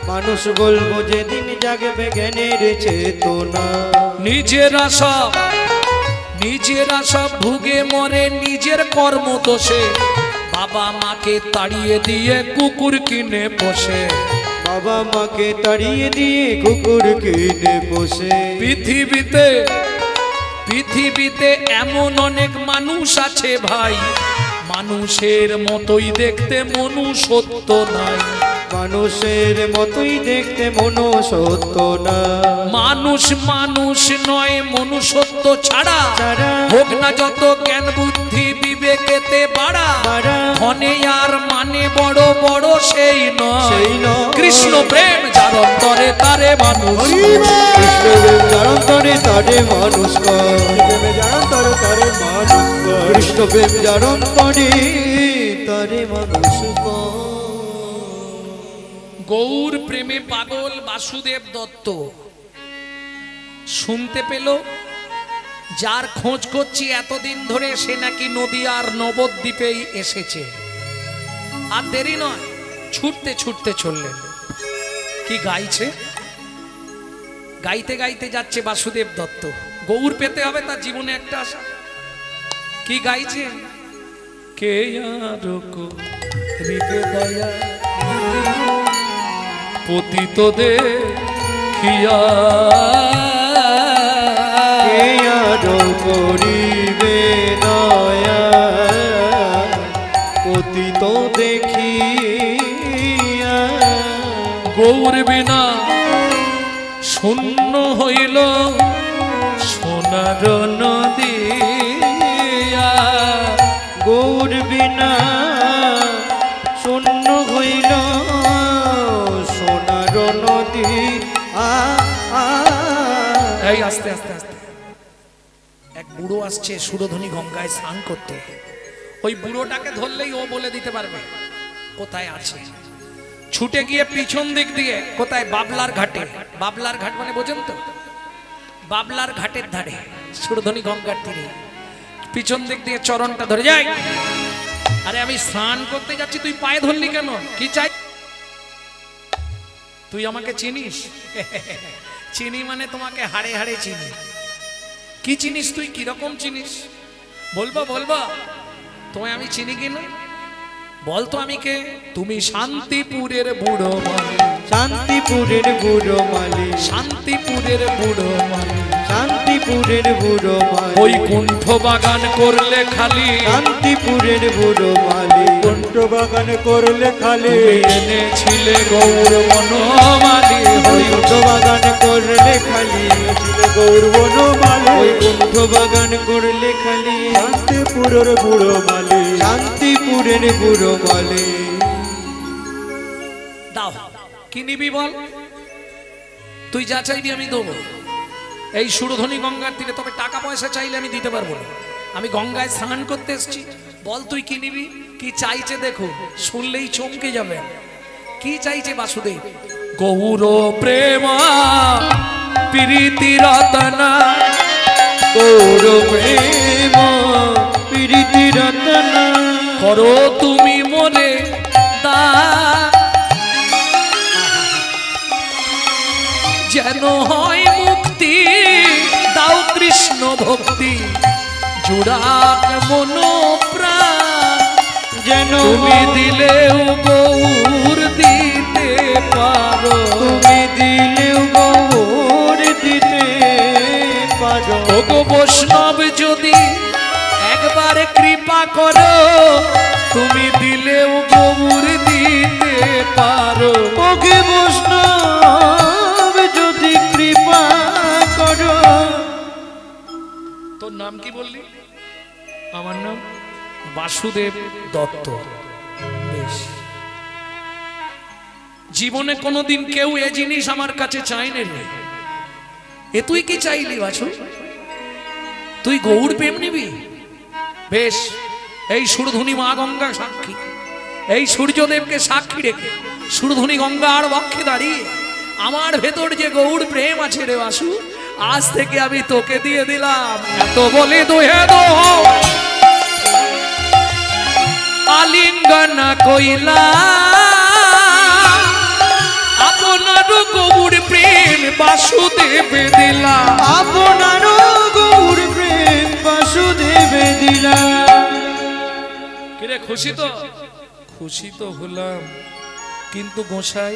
মানুষ বলবো যেদিন জাগবে জ্ঞানের চেতনা। নিজেরা সব ভুগে মরে নিজের কর্ম দোষে, বাবা মাকে তাড়িয়ে দিয়ে কুকুর কিনে বসে, বাবা মাকে তাড়িয়ে দিয়ে কুকুর কিনে বসে। পৃথিবীতে এমন অনেক মানুষ আছে ভাই, মানুষের মতোই দেখতে মনুষ্যত্ব নাই, মানুষের মতোই দেখতে মনুষ্যত্ব না। মানুষ নয় মনুষ্যত্ব ছাড়া, হোক না যত জ্ঞান বুদ্ধি বিবেকেতে বাড়া, ধনে আর মানে বড় বড় সেই নয়, কৃষ্ণ প্রেম যার অন্তরে তারে মানুষ, কৃষ্ণ প্রেম যার অন্তরে তারে মানুষ, কৃষ্ণ প্রেম যার অন্তরে তারে মানুষ। গৌর প্রেমে পাগল বাসুদেব দত্ত শুনতে পেল, যার খোঁজ করছি এতদিন ধরে সে নাকি নদিয়ার নবদ্বীপেই এসেছে। আর দেরি নয়, ছুটতে ছুটতে চললেন। কি গাইছে? গাইতে গাইতে যাচ্ছে বাসুদেব দত্ত। গৌর পেতে হবে, তার জীবনে একটা আশা। কি গাইছে? কে হৃদয়া পতিতদের খিয়া করিবে দয়া, পতিত দেখিয়া। গৌর বিনা শূন্য হইল সোনার নদিয়া, গৌর বিনা শূন্য হইল সোনার নদী। এই আস্তে আস্তে আস্তে, এক বুড়ো আসছে সুরধ্বনি গঙ্গায় স্নান করতে। ওই বুড়োটাকে ধরলেই ও বলে দিতে পারবে কোথায় আছে। ছুটে গিয়ে পিছন দিক দিয়ে, কোথায়? বাবলার ঘাটে। বাবলার ঘাট মানে বোঝেন তো? বাবলার ঘাটের ধারে সুরধ্বনি গঙ্গার তীরে পিছন দিক দিয়ে চরণটা ধরে যায়। আরে আমি স্নান করতে যাচ্ছি, তুই পায়ে ধরলি কেন? কি চাই? তুই আমাকে চিনিস? চিনি মানে তোমাকে হাড়ে হাড়ে চিনি। কি চিনিস তুই? কিরকম চিনিস? বলবো তোমায় আমি চিনি কিনা বলতো। আমি কে? তুমি শান্তিপুরের বুড়ো মালি, শান্তিপুরের বুড়ো মালি, শান্তিপুরের বুড়ো মালি, শান্তিপুরের বুড়ো মালি ওই কুণ্ঠ বাগান করলে খালি শান্তিপুরের বুড়ো মালি কুণ্ঠ বাগান করলে খালি এনেছিলে গৌর বনমালী ওই কুণ্ঠ বাগান করলে খালি গৌর বনমালী ওই কুণ্ঠ বাগান করলে খালি শান্তিপুরের বুড়ো মালি শান্তিপুরের বুড়ো মালি দাও কি নিবি বল তুই যা চাইবি আমি দেবো এই সুরধ্বনি গঙ্গার তীরে তবে টাকা পয়সা চাইলে আমি দিতে পারবো না আমি গঙ্গায় স্নান করতে এসেছি বল তুই কি নিবি কি চাইছে দেখো শুনলেই চমকে যাবে কি চাইছে বাসুদেব গৌর প্রেম প্রীতি রতনা গৌর প্রেম প্রীতি রতনা করো তুমি মনে দা যেন হয় মুক্তি দাও কৃষ্ণ ভক্তি জুড়াক মন প্রাণ যেন তুমি দিলেও গৌর দিতে পারো তুমি দিলেও গৌর দিতে পারো ওগো বৈষ্ণব যদি একবার কৃপা করো তুমি দিলেও গৌর দিতে পারো ওকে বৈষ্ণব যদি কৃপা করো তোর নাম কি বললি আমার নাম বাসুদেব দত্ত বেশ জীবনে কোনোদিন কেউ এ জিনিস আমার কাছে চায়নি রে এ তুই কি চাইলি বাছু তুই গৌর প্রেম নিবি বেশ এই সুরধুনি মা গঙ্গা সাক্ষী এই সূর্যদেবকে সাক্ষী রেখে সুরধুনি গঙ্গা আর বক্ষে দাঁড়িয়ে আমার ভেতর যে গৌর প্রেম আছে রে বাসু আজ থেকে আমি তোকে দিয়ে দিলাম এত বলে দোহে দো আলিঙ্গন কইলা আপনার গৌর প্রেম বাসুদেবে দিলা আপনার গৌর প্রেম বাসুদেবে দিলা কিরে খুশি তো খুশি তো হলাম কিন্তু গোসাই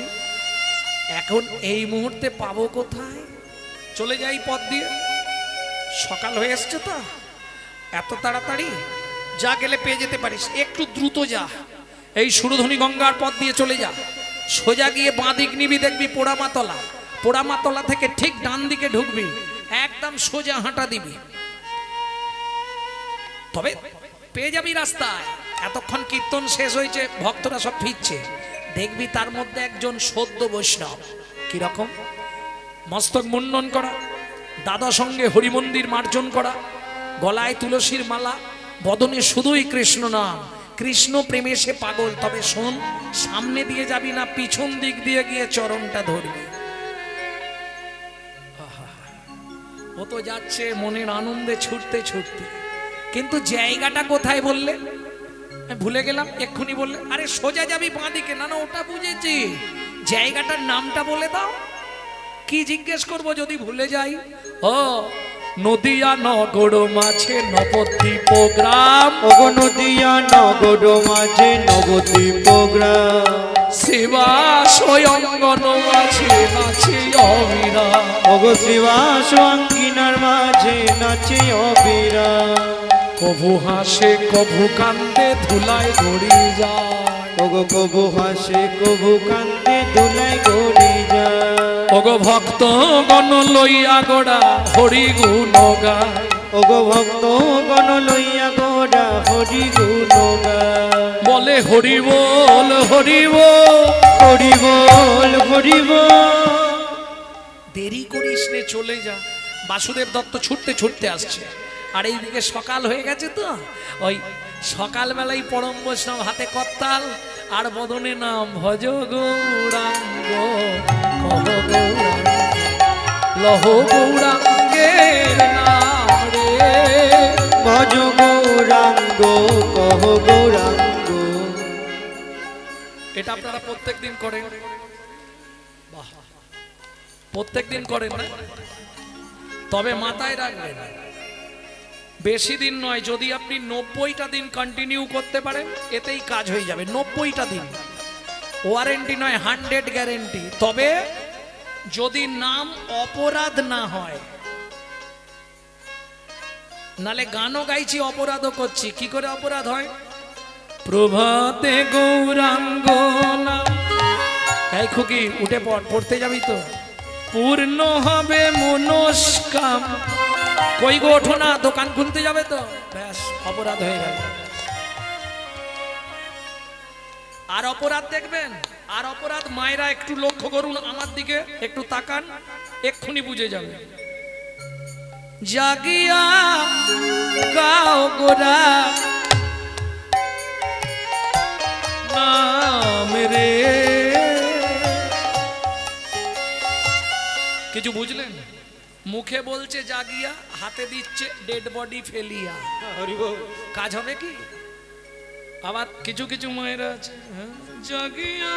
এখন এই মুহূর্তে পাবো কোথায় চলে যাই পথ দিয়ে সকাল হয়ে এসছে তো এত তাড়াতাড়ি যা গেলে পেয়ে যেতে পারিস একটু দ্রুত যা এই সুরধুনি গঙ্গার পথ দিয়ে চলে যা সোজা গিয়ে বাঁ দিক নিবি দেখবি পোড়ামাতলা পোড়ামাতলা থেকে ঠিক ডান দিকে ঢুকবি একদম সোজা হাঁটা দিবি তবে পেয়ে যাবি রাস্তায় এতক্ষণ কীর্তন শেষ হয়েছে ভক্তরা সব ফিরছে দেখবি তার মধ্যে একজন সদ্য বৈষ্ণব কিরকম মস্তক মুন্ডন করা দাদা সঙ্গে হরিমন্দির মার্জন করা গলায় তুলসীর মালা বদনে শুধুই কৃষ্ণ নাম কৃষ্ণ প্রেমে সে পাগল তবে শোন সামনে দিয়ে যাবি না পিছন দিক দিয়ে গিয়ে চরণটা ধরবি ও তো যাচ্ছে মনের আনন্দে ছুটতে ছুটতে কিন্তু জায়গাটা কোথায় বললে ভুলে গেলাম এক্ষুনি বললে আরে সোজা যাবি বাঁ দিকে না না ওটা বুঝেছি জায়গাটার নামটা বলে দাও কি জিজ্ঞেস করব যদি ভুলে যাই ও নদিয়া নগর মাঝে নবদ্বীপ গ্রাম ওগো নদিয়া নগর মাঝে নবদ্বীপ গ্রাম শিবাস অঙ্গন মাঝে নাচে অবিরা ওগো শিবাস অঙ্গিনার মাঝে নাচে অবিরা কভু হাসে কভু কান্দে ধুলায় গড়ি যায় ওগো কভু হাসে কভু কান্দে ধুলায় গড়ি যায় ওগো ভক্ত গণ লইয়া গোড়া হরি গুণ গায় ওগো ভক্ত গণ লইয়া গোড়া হরি গুণ গায় বলে হরি বল হরি বল হরি বল হরি বল দেরি করিস নে চলে যা বাসুদেব দত্ত ছুটতে ছুটতে আসছে আর এইদিকে সকাল হয়ে গেছে তো ওই সকালবেলায় পরম বৈষ্ণব হাতে করতাল আর বদনে নাম ভজ গৌরাঙ্গ কহ গৌরাঙ্গ লহ গৌরাঙ্গের নাম রে ভজ গৌরাঙ্গ কহ গৌরাঙ্গ এটা আপনারা প্রত্যেকদিন করেন বাহ প্রত্যেকদিন করেন না তবে মাথায় রাখবেন বেশি দিন নয় যদি আপনি 90টা দিন কন্টিনিউ করতে পারেন এতেই কাজ হয়ে যাবে 90টা দিন ওয়ারেন্টি নয় 100 গ্যারেন্টি তবে যদি নাম অপরাধ না হয় নালে গানও গাইছি অপরাধও করছি। কি করে অপরাধ হয়? প্রভাতে গৌরাঙ্গ নাম। এই খুকি উঠে পড়তে যাবি তো? পূর্ণ হবে মনস্কাম। কই গো ওঠো না, দোকান খুলতে যাবে তো? ব্যাস অপরাধ হয়ে গেল। আর অপরাধ দেখবেন, আর অপরাধ মায়েরা একটু লক্ষ্য করুন আমার দিকে, একটু তাকান, এক্ষুনি বুঝে যাবে। জাগিয়া গাও গোরা নাম রে। কিছু বুঝলেন? মুখে বলছে জাগিয়া, হাতে দিচ্ছে ডেড বডি ফেলিয়া। কাজ হবে কি? আবার কিছু কিছু মায়েরা আছে জাগিয়া,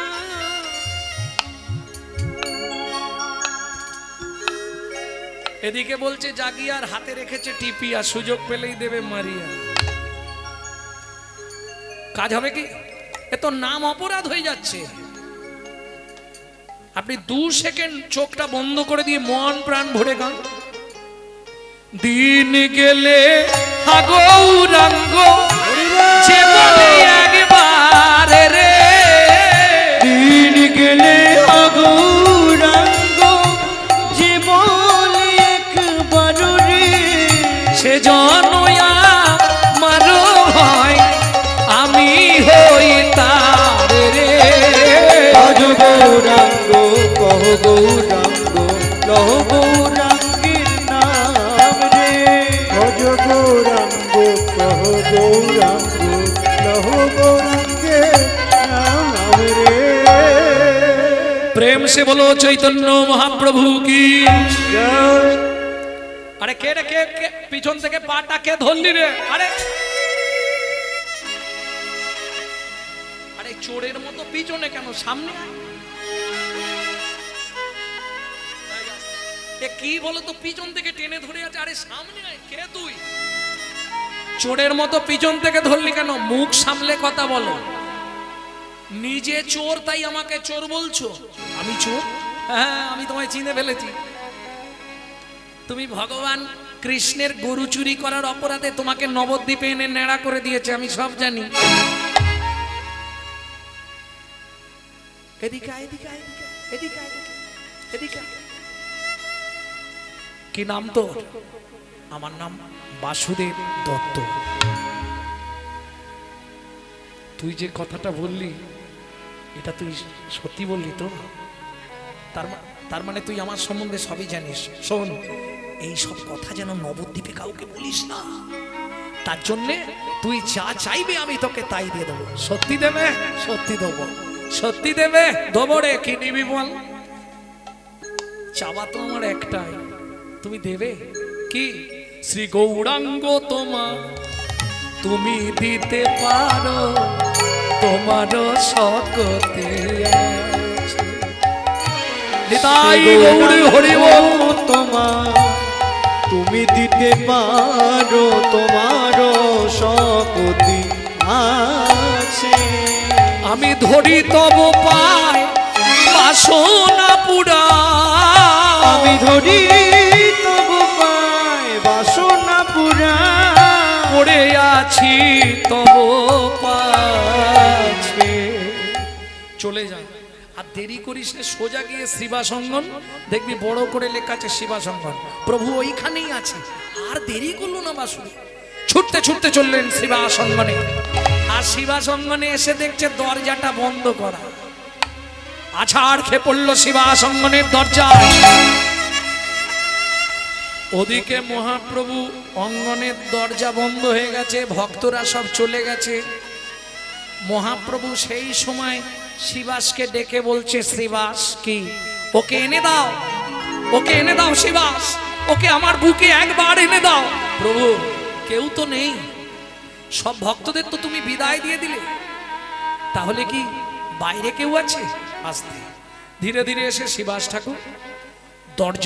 এদিকে বলছে জাগিয়া আর হাতে রেখেছে টিপিয়া, সুযোগ পেলেই দেবে মারিয়া। কাজ হবে কি? এ তো নাম অপরাধ হয়ে যাচ্ছে। আপনি 2 সেকেন্ড চোখটা বন্ধ করে দিয়ে মন প্রাণ ভরে গান। দিন গেলে গৌরাঙ্গ যে বলে একবার রে, দিন গেলে গৌরাঙ্গ যে বলে একবার রে, সে জনয়া মারো হয় আমি হই তার রে। আজ গৌরাঙ্গ কহ গৌরাঙ্গ লহ গৌরাঙ্গের নাম রে। ভজ গৌরাঙ্গ কহ গৌরাঙ্গ লহ গৌরাঙ্গের নাম রে। প্রেম সে বলো চৈতন্য মহাপ্রভু কি জয়। আরে কে রে কে পিছন থেকে পাটা কে ধরলি রে? আরে আরে চোরের মতো পিছনে কেন, সামনে আয়। এ কি বলো তো, পিছন থেকে টেনে ধরে আছে। আরে সামনে আয়, কে তুই? চোরের মতো পিছন থেকে ধরলি কেন? মুখ সামলে কথা বলো। নিজে চোর তাই আমাকে চোর বলছো? আমি চোর? হ্যাঁ, আমি তোমায় চিনে ফেলেছি। তুমি ভগবান কৃষ্ণের গরু চুরি করার অপরাধে তোমাকে নবদ্বীপে এনে নেড়া করে দিয়েছে, আমি সব জানি। এদিকে এদিকে এদিকে এদিকে। কি নাম তোর? আমার নাম বাসুদেব দত্ত। তুই যে কথাটা বললি এটা তুই সত্যি বললি তো? তার মানে তুই আমার সম্বন্ধে সবই জানিস। শোন, এই সব কথা যেন নবদ্বীপে কাউকে বলিস না। তার জন্যে তুই যা চাইবে আমি তোকে তাই দিয়ে দেবো। সত্যি দেবে? সত্যি দেবো। সত্যি দেবে? দেবো রে। কি নিবি বল? চাওয়া তো আমার একটাই, তুমি দেবে কি? শ্রী গৌরাঙ্গ তোমার তুমি দিতে পারো, তোমারও শক্তি আছে। নিতাই গৌর হরি বল। তোমার তুমি দিতে পারো, তোমারও শক্তি আছে। আমি ধরি তব পায় বাসনা পুরা, আমি ধরি তব পায় বাসনা পুরা, পড়ে আছি তব পাছে। চলে যা, আর দেরি করিস না, সোজা গিয়ে শিবাসঙ্গন দেখবি, বড় করে লেখা আছে শিবাসঙ্গন। প্রভু ওইখানেই আছে। আর দেরি করলো না বাসুদেব, ছুটতে ছুটতে চললেন শিবাসঙ্গনে। আর শিবাসঙ্গনে এসে দেখছে দরজাটা বন্ধ করা। আছাড় খেয়ে পড়লো শিবাসঙ্গনের দরজায়। ওদিকে মহাপ্রভু অঙ্গনের দরজা বন্ধ হয়ে গেছে, ভক্তরা সব চলে গেছে। মহাপ্রভু সেই সময় শিবাসকে ডেকে বলছে, শ্রীবাস কি ওকে এনে দাও, ওকে এনে দাও শিবাস, ওকে আমার বুকে একবার এনে দাও। প্রভু কেউ তো নেই, সব ভক্তদের তো তুমি বিদায় দিয়ে দিলে, তাহলে কি বাইরে কেউ আছে? আস্তে ধীরে ধীরে এসে শিবাস ঠাকুর দরজা